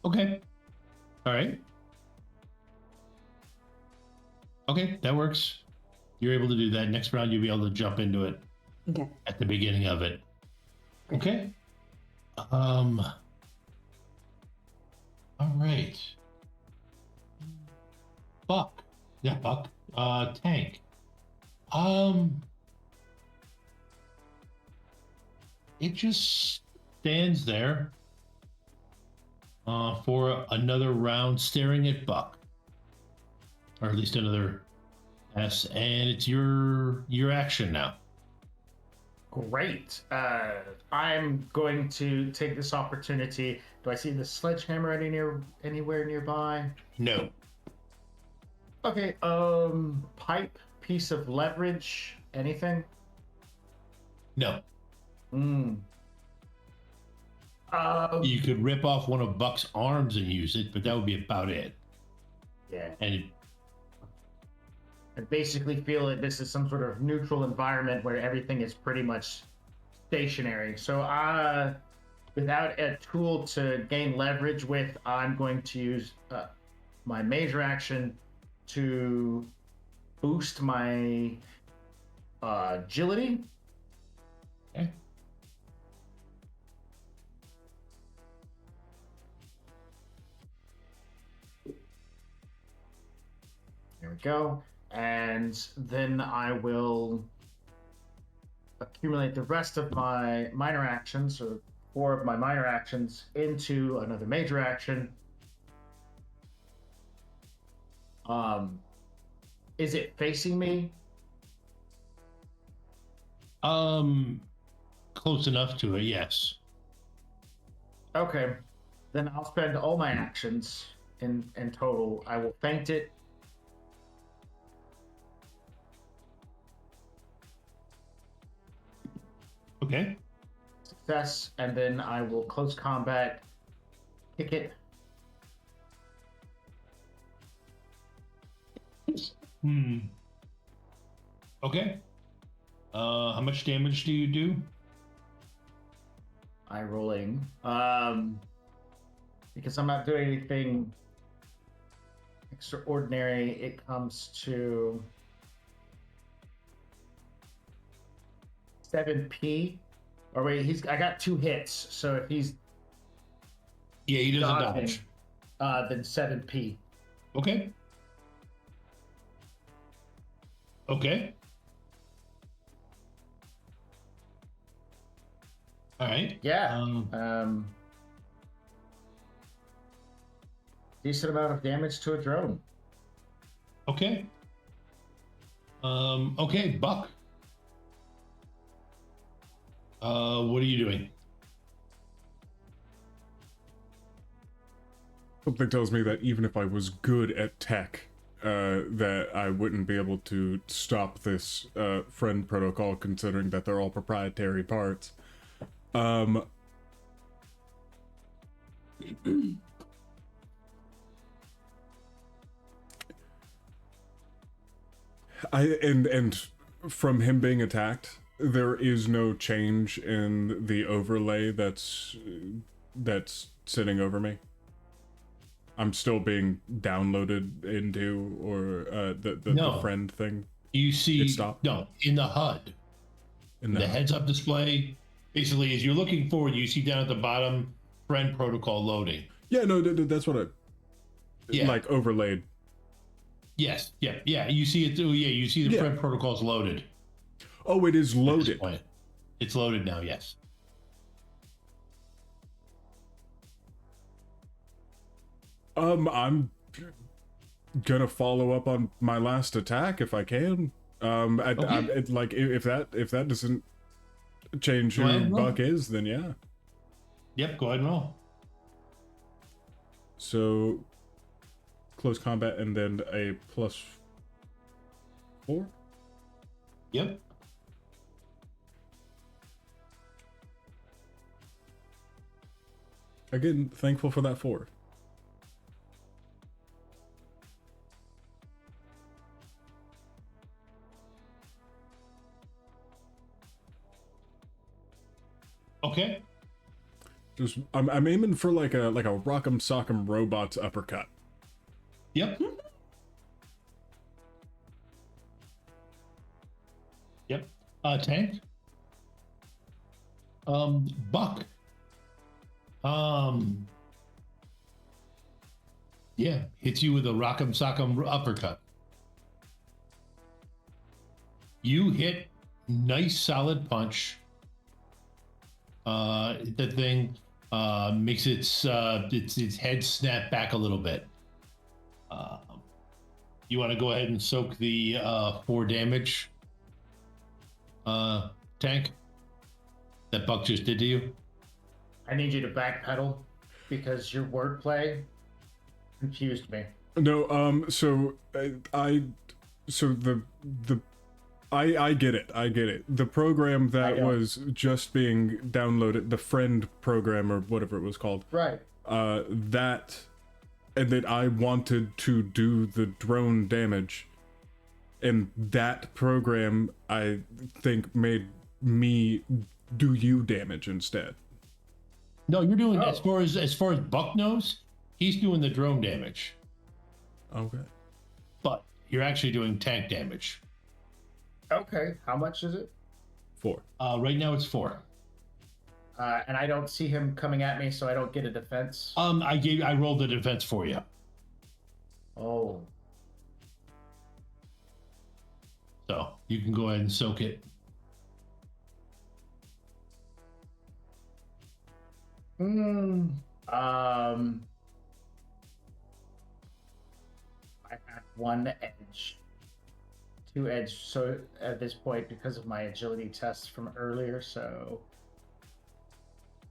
Okay. All right. Okay, that works. You're able to do that. Next round, you'll be able to jump into it Okay. at the beginning of it. Great. Okay. All right. Buck. Yeah, Buck. Tank. It just stands there for another round staring at Buck. Or at least another S, and it's your action now. Great. I'm going to take this opportunity. Do I see the sledgehammer anywhere nearby? No. Okay. Pipe, piece of leverage, anything? No. You You could rip off one of Buck's arms and use it, but that would be about it. Yeah. And I basically feel that this is some sort of neutral environment where everything is pretty much stationary. So, without a tool to gain leverage with, I'm going to use my major action to boost my agility. okay. There we go. And then I will accumulate the rest of my minor actions, or 4 of my minor actions, into another major action. Is it facing me? Close enough to it, yes. Okay. Then I'll spend all my actions in total. I will feint it. Okay. Success, and then I will close combat, kick it. Okay. How much damage do you do? I rolling. Because I'm not doing anything extraordinary, it comes to 7p. Or wait, I got 2 hits, so if he's Yeah, he doesn't dodging, dodge. then 7p. Okay. Okay. All right. Yeah. Decent amount of damage to a drone. Okay. Okay, Buck. What are you doing? Something tells me that even if I was good at tech, that I wouldn't be able to stop this friend protocol, considering that they're all proprietary parts. And from him being attacked, there is no change in the overlay that's sitting over me. I'm still being downloaded into, or the friend thing. You see, It stopped? no, in the HUD, In the heads-up display. Basically, as you're looking forward, you see down at the bottom, friend protocol loading. Yeah, no, that's what Yeah. like overlaid. Yes, yeah. You see it. Yeah, you see the Yeah. friend protocol's loaded. Oh, it is At this loaded. point. It's loaded now. Yes. I'm gonna follow up on my last attack if I can. Like if that doesn't change Go ahead who and roll. Buck is, then yeah. Yep. Go ahead and roll. So close combat and then a +4. Yep. Again, thankful for that 4. Okay. Just I'm aiming for like a rock'em sock'em robots uppercut. Yep. Yep. Tank. Buck. Yeah, hits you with a rock'em sock'em uppercut. You hit nice solid punch. The thing makes its head snap back a little bit. You want to go ahead and soak the 4 damage, Tank, that Buck just did to you? I need you to backpedal because your wordplay confused me. No, so I get it. I get it. The program that was just being downloaded, the friend program or whatever it was called. Right. That I wanted to do the drone damage. And that program, I think, made me do you damage instead. No, you're doing as far as Buck knows, he's doing the drone damage. Okay. But you're actually doing tank damage. Okay. How much is it? 4. Right now it's 4. And I don't see him coming at me, so I don't get a defense. I rolled the defense for you. Oh. So you can go ahead and soak it. I have 1 edge. 2 edge, so at this point, because of my agility test from earlier, so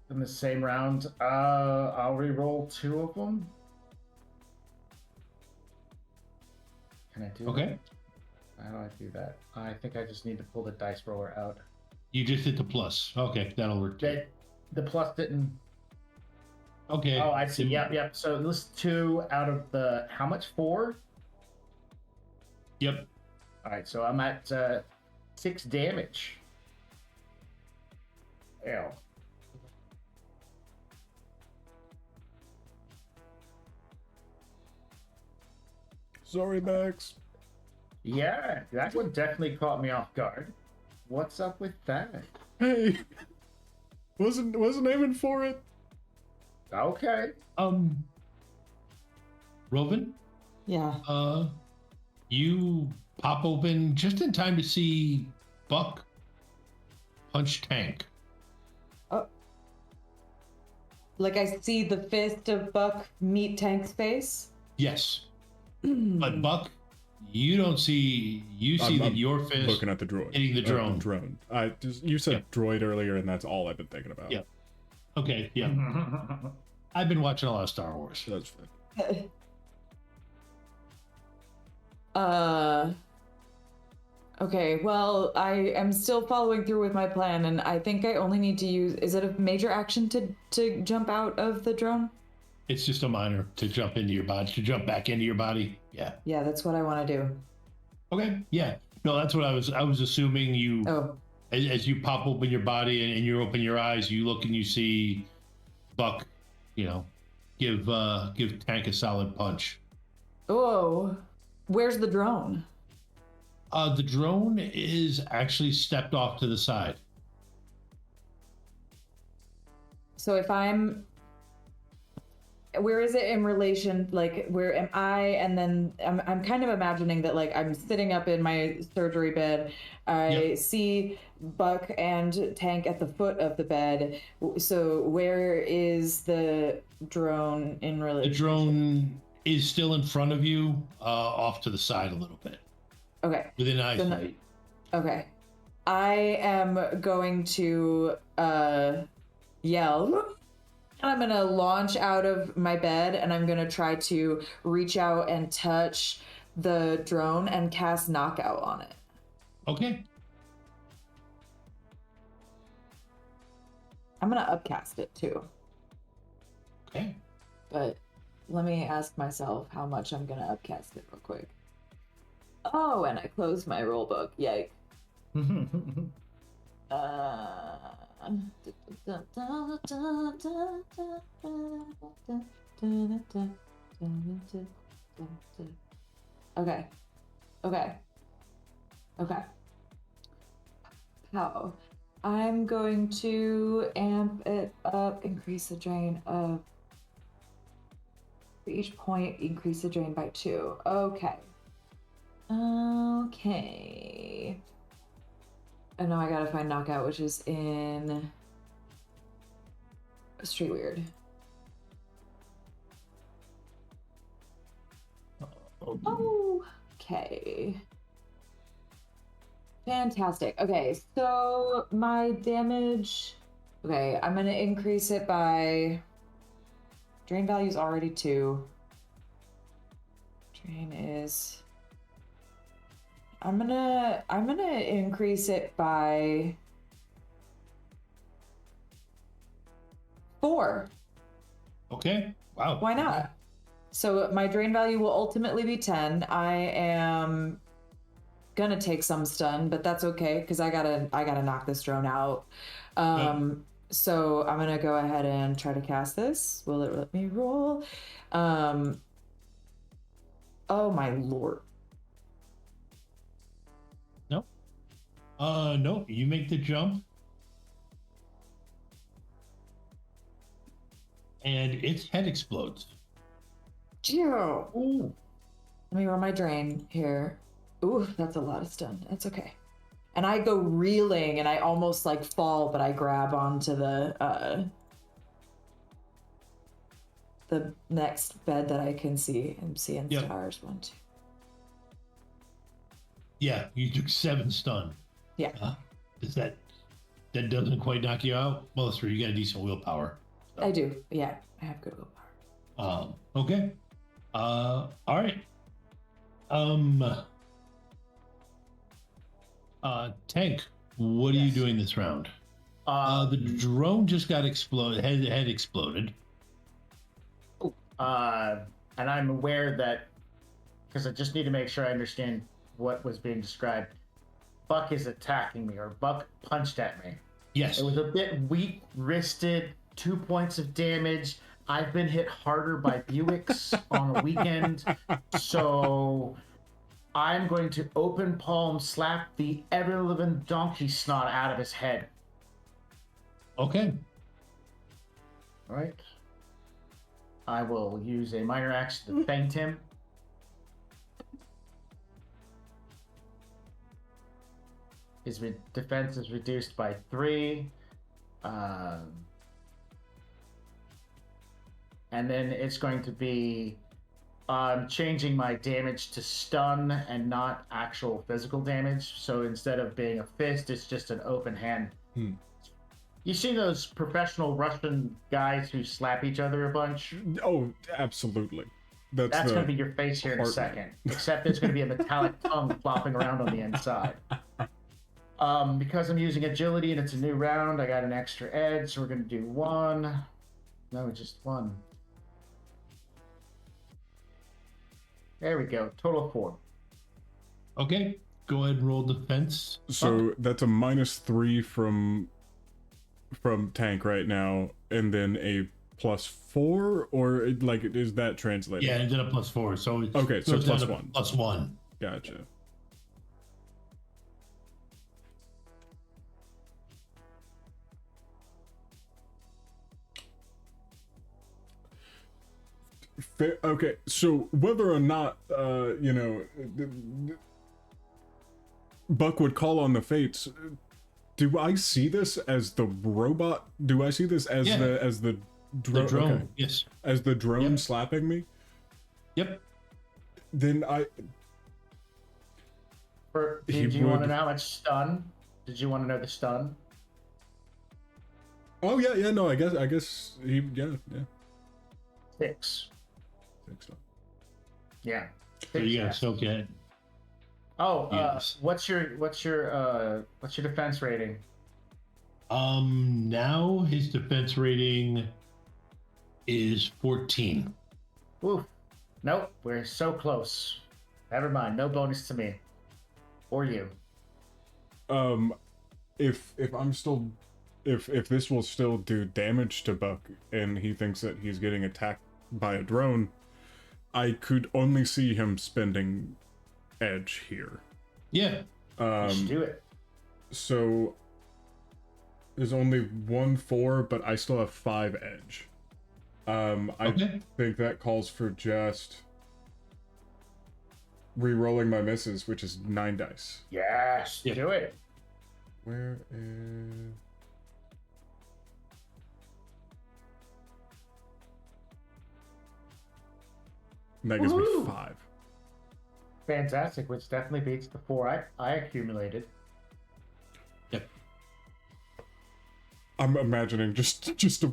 in the same round, I'll re-roll 2 of them. Can I do Okay. that? How do I do that? I think I just need to pull the dice roller out. You just hit the plus. Okay, that'll work. Too. The plus didn't. Okay. Oh, I see. Yep. So this 2 out of the how much? 4. Yep. All right, so I'm at 6 damage. Ew. Sorry, Max. Yeah, that one definitely caught me off guard. What's up with that? Hey. Wasn't aiming for it. Okay. Rovyn, Yeah. you pop open just in time to see Buck punch Tank. Like I see the fist of Buck meet Tank's face. Yes. But Buck, you don't see. You see that your fist Looking at the droid. hitting the drone. Drone. You said Yep. droid earlier, and that's all I've been thinking about. Yep. Okay. Yeah. I've been watching a lot of Star Wars. That's fine. Okay, well, I am still following through with my plan, and I think I only need to use. Is it a major action to jump out of the drone? It's just a minor to jump into your body, to jump back into your body. Yeah. Yeah, that's what I want to do. Okay. Yeah. No, that's what I was assuming you. Oh, As you pop open your body and you open your eyes, you look and you see Buck, you know, give Tank a solid punch. oh, where's the drone? The drone is actually stepped off to the side. So if I'm, where is it in relation? Like, where am I? And then I'm kind of imagining that like I'm sitting up in my surgery bed. I see Buck and Tank at the foot of the bed. So where is the drone in relation? The drone is still in front of you, off to the side a little bit. Okay. Within eyesight. Okay. I am going to yell. And I'm going to launch out of my bed and I'm going to try to reach out and touch the drone and cast knockout on it. Okay. I'm going to upcast it too. Okay. But let me ask myself how much I'm going to upcast it real quick. Oh, and I closed my roll book. Yike. Okay. How? I'm going to amp it up, increase the drain of. For each point, increase the drain by 2. Okay. And now I gotta find knockout, which is in Street Weird. Okay. Fantastic. Okay, so my damage. Okay, I'm gonna increase it by. Drain value is already 2. Drain is. I'm gonna increase it by 4. Okay. Wow. Why not? So my drain value will ultimately be 10. I am gonna take some stun, but that's okay because I gotta knock this drone out. So I'm gonna go ahead and try to cast this. Will it let me roll? Oh my lord. No, you make the jump. And its head explodes. Ooh. Let me roll my drain here. Ooh, that's a lot of stun. That's okay. And I go reeling and I almost like fall, but I grab onto the next bed that I can see. I'm seeing stars. 1, 2. Yeah, you took 7 stun. Yeah. Does that doesn't quite knock you out? Well, that's true. You got a decent willpower. So. I do. Yeah, I have good willpower. Okay. All right. Tank, what are you doing this round? The drone just got exploded. Head exploded. And I'm aware that because I just need to make sure I understand what was being described. Buck is attacking me, or Buck punched at me. Yes. It was a bit weak-wristed, 2 points of damage. I've been hit harder by Buicks on a weekend, so I'm going to open palm slap the ever-living donkey snot out of his head. Okay. All right. I will use a minor action to feint him. His defense is reduced by 3. And then it's going to be changing my damage to stun and not actual physical damage. So instead of being a fist, it's just an open hand. You see those professional Russian guys who slap each other a bunch? Oh, absolutely. That's going the to be your face here in a heart- second. Except there's going to be a metallic tongue flopping around on the inside. Because I'm using agility and it's a new round, I got an extra edge, so we're going to do 1. No, just 1. There we go. Total of 4. Okay, go ahead and roll defense. So that's a -3 from tank right now, and then a +4, or is that translated? Yeah, it ended up +4. So Okay, so goes down to +1. +1. Gotcha. Okay, so whether or not Buck would call on the fates, do I see this as the robot? Do I see this as Yeah. the The drone. Okay. Yes. As the drone Yep. slapping me? Yep. Then Did you want to know how much stun? Did you want to know the stun? Oh yeah, no, I guess he yeah. 6. Yeah. So you gotta Yes. soak it. Oh, Yes. what's your defense rating? Now his defense rating is 14. Oof. Nope, we're so close. Never mind, no bonus to me. Or you. If I'm still if this will still do damage to Buck and he thinks that he's getting attacked by a drone, I could only see him spending edge here. Yeah. Let's do it. So there's only 1 4, but I still have 5 edge. I Okay. think that calls for just re-rolling my misses, which is 9 dice. Yes, Yeah. do it. Where is... That gives me Woohoo! 5. Fantastic, which definitely beats the 4 I accumulated. Yep. I'm imagining just a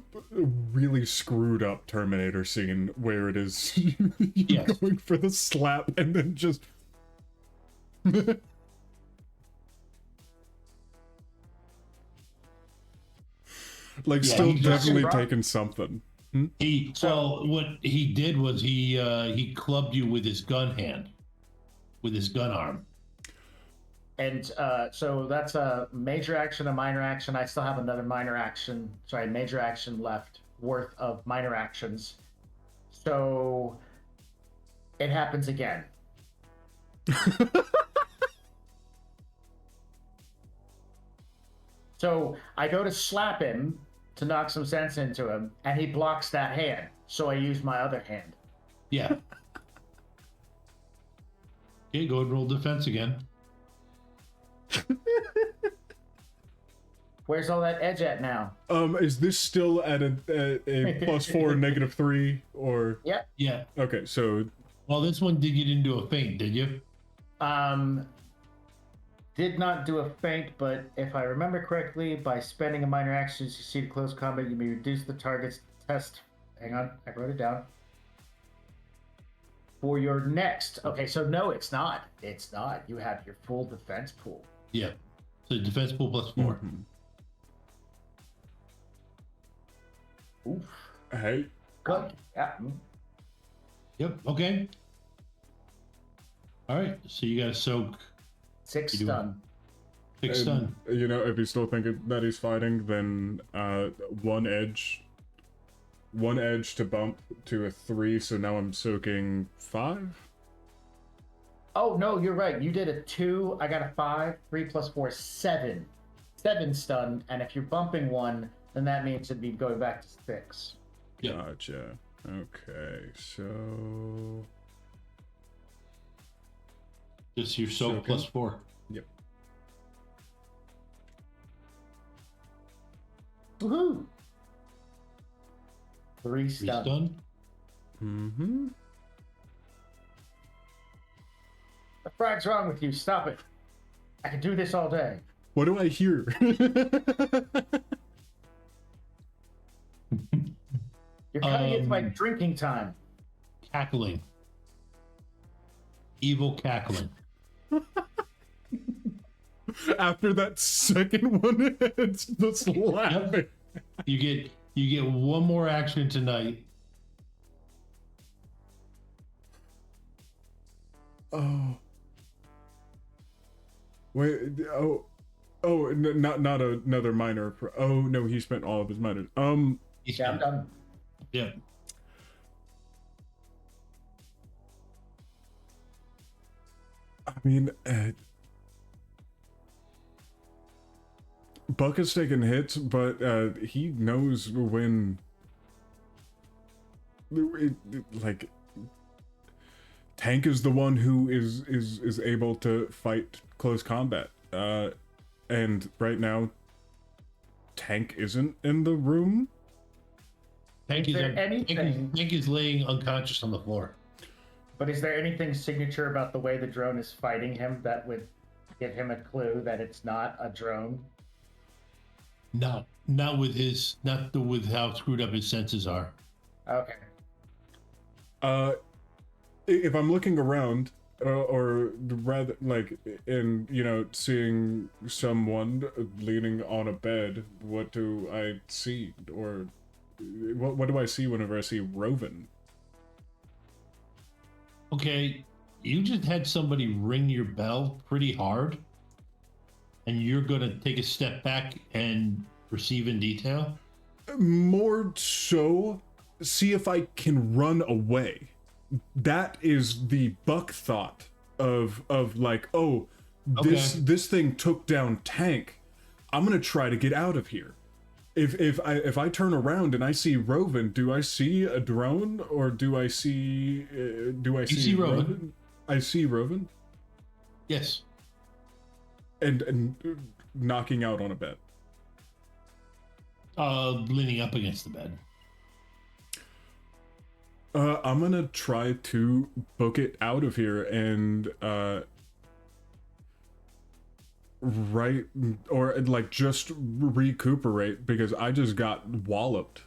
really screwed up Terminator scene where it is you Yes. going for the slap and then just like Yeah, still you just- definitely Rock. taking something. Well, what he did was he clubbed you with his gun hand, with his gun arm. And so that's a major action, a minor action. I still have another major action left worth of minor actions. So it happens again. So I go to slap him to knock some sense into him, and he blocks that hand. So I use my other hand. Yeah. Okay, go and roll defense again. Where's all that edge at now? Is this still at a +4 -3 or Yep. Yeah. okay? So Well, this one did get into a feint, did you? Did not do a feint, but if I remember correctly, by spending a minor action to succeed in close combat, you may reduce the target's test. Hang on, I wrote it down. For your next. Okay, so no, it's not. It's not. You have your full defense pool. Yeah. So defense pool +4. Oof. hey, Good. Yeah. Yep. Okay. All right. So you got to soak 6 You do- stun. 6 stun. you know, if he's still thinking that he's fighting, then one edge to bump to a 3. So now I'm soaking 5. Oh, no, you're right. You did a 2. I got a 5. 3 plus 4 is 7. 7 stun. And if you're bumping 1, then that means it'd be going back to 6. Yep. Gotcha. Okay, so Just your soak Soaking. +4. yep. Woohoo! 3 3 stun. stun. Mm-hmm. The frag's wrong with you. Stop it. I can do this all day. What do I hear? You're cutting it to my Um, drinking time. Cackling. evil cackling. After that second one, it's just laughing. You get one more action tonight. Oh. Wait. Oh. Oh. Not another minor. Oh no, he spent all of his minors. Yeah, I'm done. Yeah. I mean, Buck has taken hits, but he knows when. Like, Tank is the one who is able to fight close combat, and right now, Tank isn't in the room. Tank Is there anything? Tank is laying unconscious on the floor. But is there anything signature about the way the drone is fighting him that would give him a clue that it's not a drone? Not with how screwed up his senses are. Okay. If I'm looking around, or rather, like, in, seeing someone leaning on a bed, what do I see? Or what do I see whenever I see Rovyn? Okay, you just had somebody ring your bell pretty hard, and you're gonna take a step back and perceive in detail? More so, see if I can run away. That is the Buck thought of like, oh, this thing took down Tank. I'm gonna try to get out of here. If I turn around and I see Rovyn, do I see a drone or do I see see Rovyn? I see Rovyn. Yes. And knocking out on a bed. Leaning up against the bed. I'm gonna try to book it out of here and just recuperate, because I just got walloped,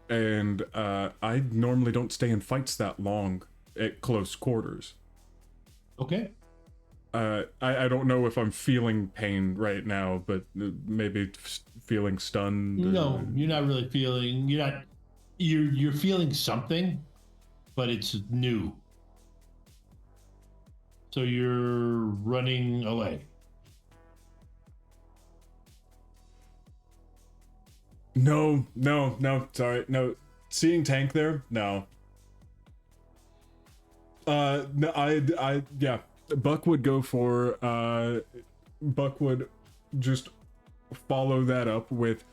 and I normally don't stay in fights that long at close quarters. Okay. I don't know if I'm feeling pain right now, but maybe feeling stunned. No, you're not really feeling. You're feeling something, but it's new. So you're running away. No, sorry, no. Seeing Tank there, no. No, yeah. Buck would go for, Buck would just follow that up with,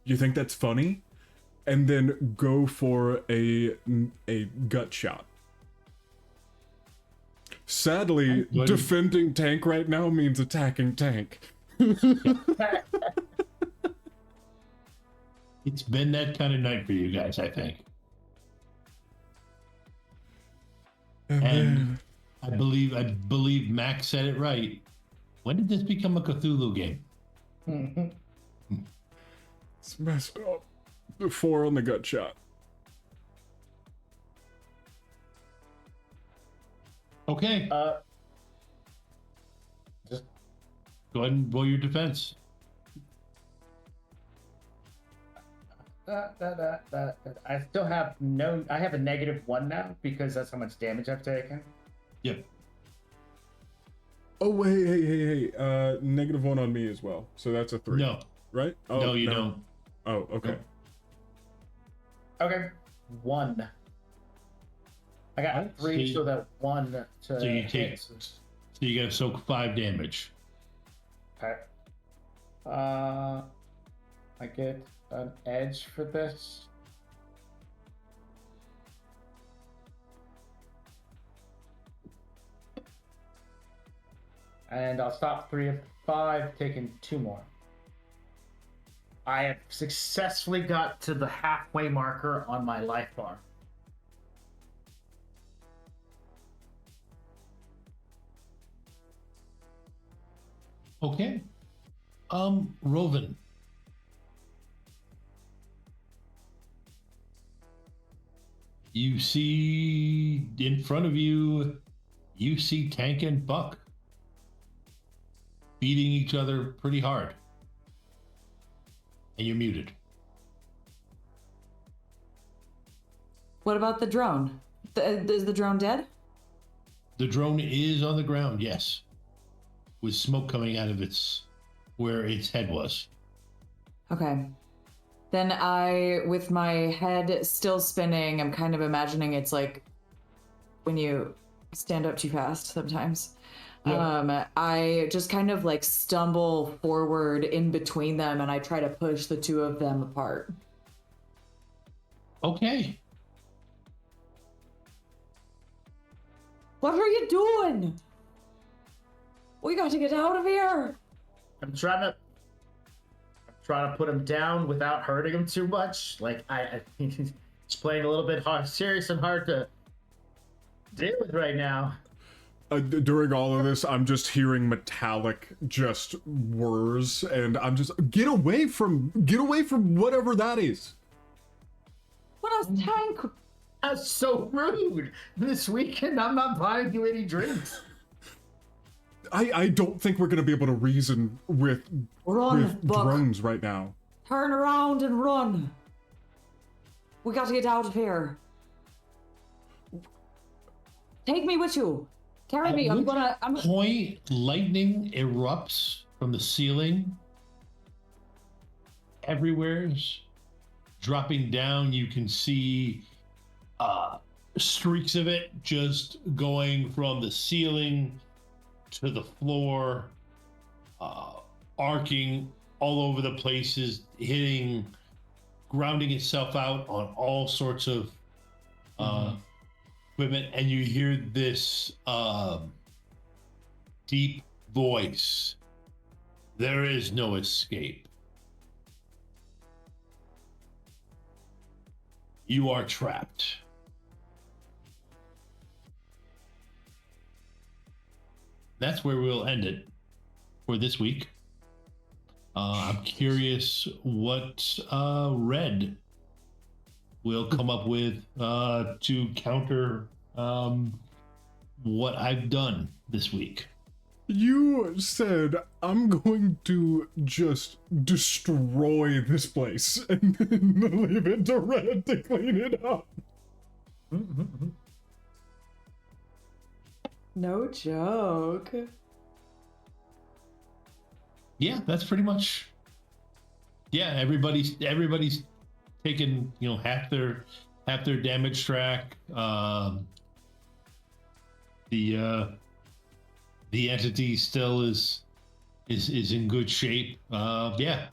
you think that's funny? And then go for a gut shot. Sadly, defending Tank right now means attacking Tank. It's been that kind of night for you guys, I think. And I believe Max said it right. When did this become a Cthulhu game? It's messed up. 4 on the gut shot. Okay. Just go ahead and roll your defense. I still have I have a -1 now because that's how much damage I've taken. Yep. Oh, hey. -1 on me as well. So that's a 3. No. Right? Oh, no, you don't. Oh, okay. Nope. Okay. 1. I got 3, so that 1 to So you take. hit. So you gotta soak 5 damage. Okay. I get an edge for this. And I'll stop 3 of 5, taking 2 more. I have successfully got to the halfway marker on my life bar. Okay. Rovyn. You see in front of you you see Tank and Buck beating each other pretty hard. And you're muted. What about the drone? Is the drone dead? The drone is on the ground, yes. With smoke coming out of where its head was. Okay. Then with my head still spinning, I'm kind of imagining it's like when you stand up too fast sometimes. Yep. I just kind of like stumble forward in between them and I try to push the two of them apart. Okay. What are you doing? We got to get out of here. I'm trying to put him down without hurting him too much. Like I think it's playing a little bit serious and hard to deal with right now. During all of this, I'm just hearing metallic just whirs, and I'm just get away from whatever that is. What else, Tank? That's so rude. This weekend, I'm not buying you any drinks. I don't think we're gonna be able to reason with drones right now. Turn around and run. We got to get out of here. Take me with you. Carry me. Point, lightning erupts from the ceiling. Everywhere's dropping down. You can see streaks of it just going from the ceiling to the floor, arcing all over the places, grounding itself out on all sorts of equipment, and you hear this deep voice. There is no escape. You are trapped. That's where we'll end it for this week. I'm curious what Red will come up with to counter what I've done this week. You said I'm going to just destroy this place and then leave it to Red to clean it up. No joke. Yeah, that's pretty much. Yeah, everybody's taken, half their damage track. The entity still is in good shape. Yeah.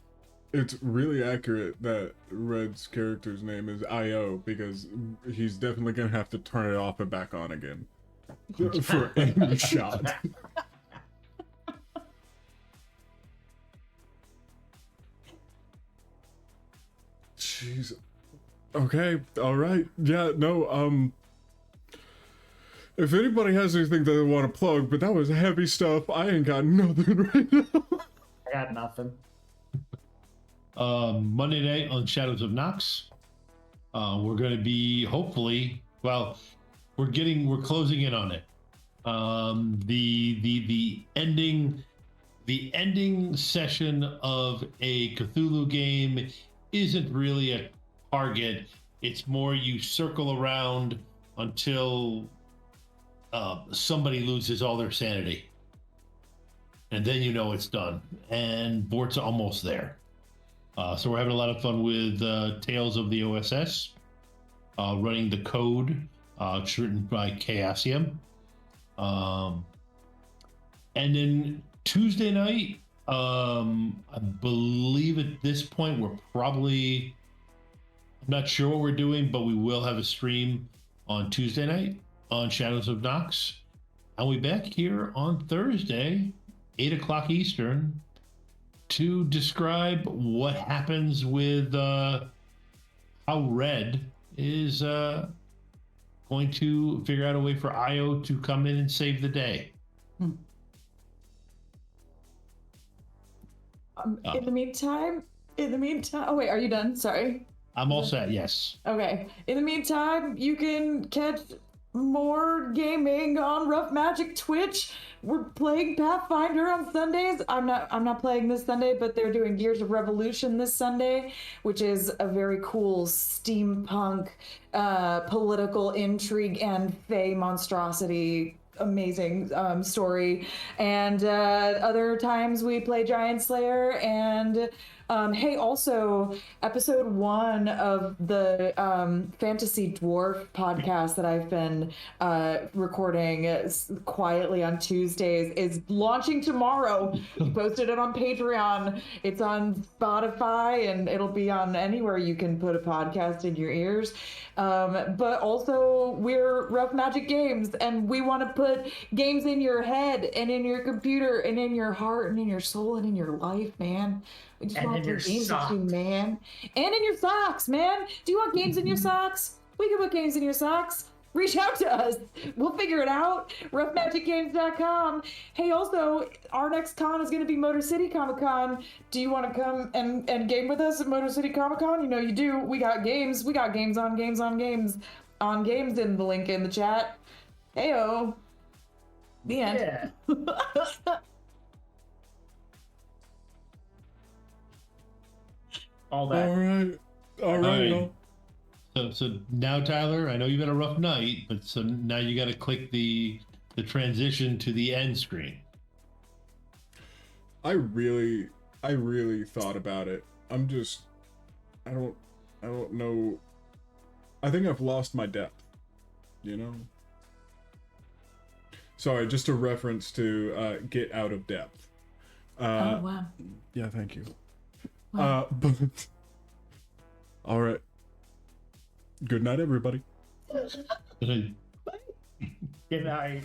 It's really accurate that Red's character's name is IO because he's definitely gonna have to turn it off and back on again for any shot. Jeez. Okay. All right. Yeah. No. If anybody has anything that they want to plug, but that was heavy stuff. I ain't got nothing right now. I got nothing. Monday night on Shadows of Nox. We're going to be hopefully. Well, we're closing in on it. The ending session of a Cthulhu game isn't really a target. It's more you circle around until somebody loses all their sanity, and then it's done. And Bort's almost there. So we're having a lot of fun with Tales of the OSS, running the code. It's written by Chaosium. And then Tuesday night, I believe at this point I'm not sure what we're doing, but we will have a stream on Tuesday night on Shadows of Nox. I'll be back here on Thursday, 8 o'clock Eastern, to describe what happens with how Red is going to figure out a way for Io to come in and save the day. In the meantime, oh wait, are you done? Sorry. I'm all set, yes. Okay. In the meantime, you can catch more gaming on Rough Magic Twitch. We're playing Pathfinder on Sundays. I'm not playing this Sunday, but they're doing Gears of Revolution this Sunday, which is a very cool steampunk political intrigue and fey monstrosity amazing story. And other times we play Giant Slayer. And hey, also episode 1 of the Fantasy Dwarf podcast that I've been recording quietly on Tuesdays is launching tomorrow. We posted it on Patreon. It's on Spotify, and it'll be on anywhere you can put a podcast in your ears. But also, we're Rough Magic Games, and we want to put games in your head and in your computer and in your heart and in your soul and in your life, man. We just want to put games with you, man. And in your socks, man. Do you want games in your socks? We can put games in your socks. Reach out to us. We'll figure it out. roughmagicgames.com. Hey, also, our next con is going to be Motor City Comic Con. Do you want to come and game with us at Motor City Comic Con? You know you do. We got games. We got games on games on games on games in the link in the chat. Heyo. The end. Yeah. All that. All right. Well. So now, Tyler, I know you've had a rough night, but so now you got to click the transition to the end screen. I really thought about it. I don't know. I think I've lost my depth, you know? Sorry, just a reference to Get Out of Depth. Oh, wow. Yeah, thank you. Wow. But all right. Good night, everybody. Good night.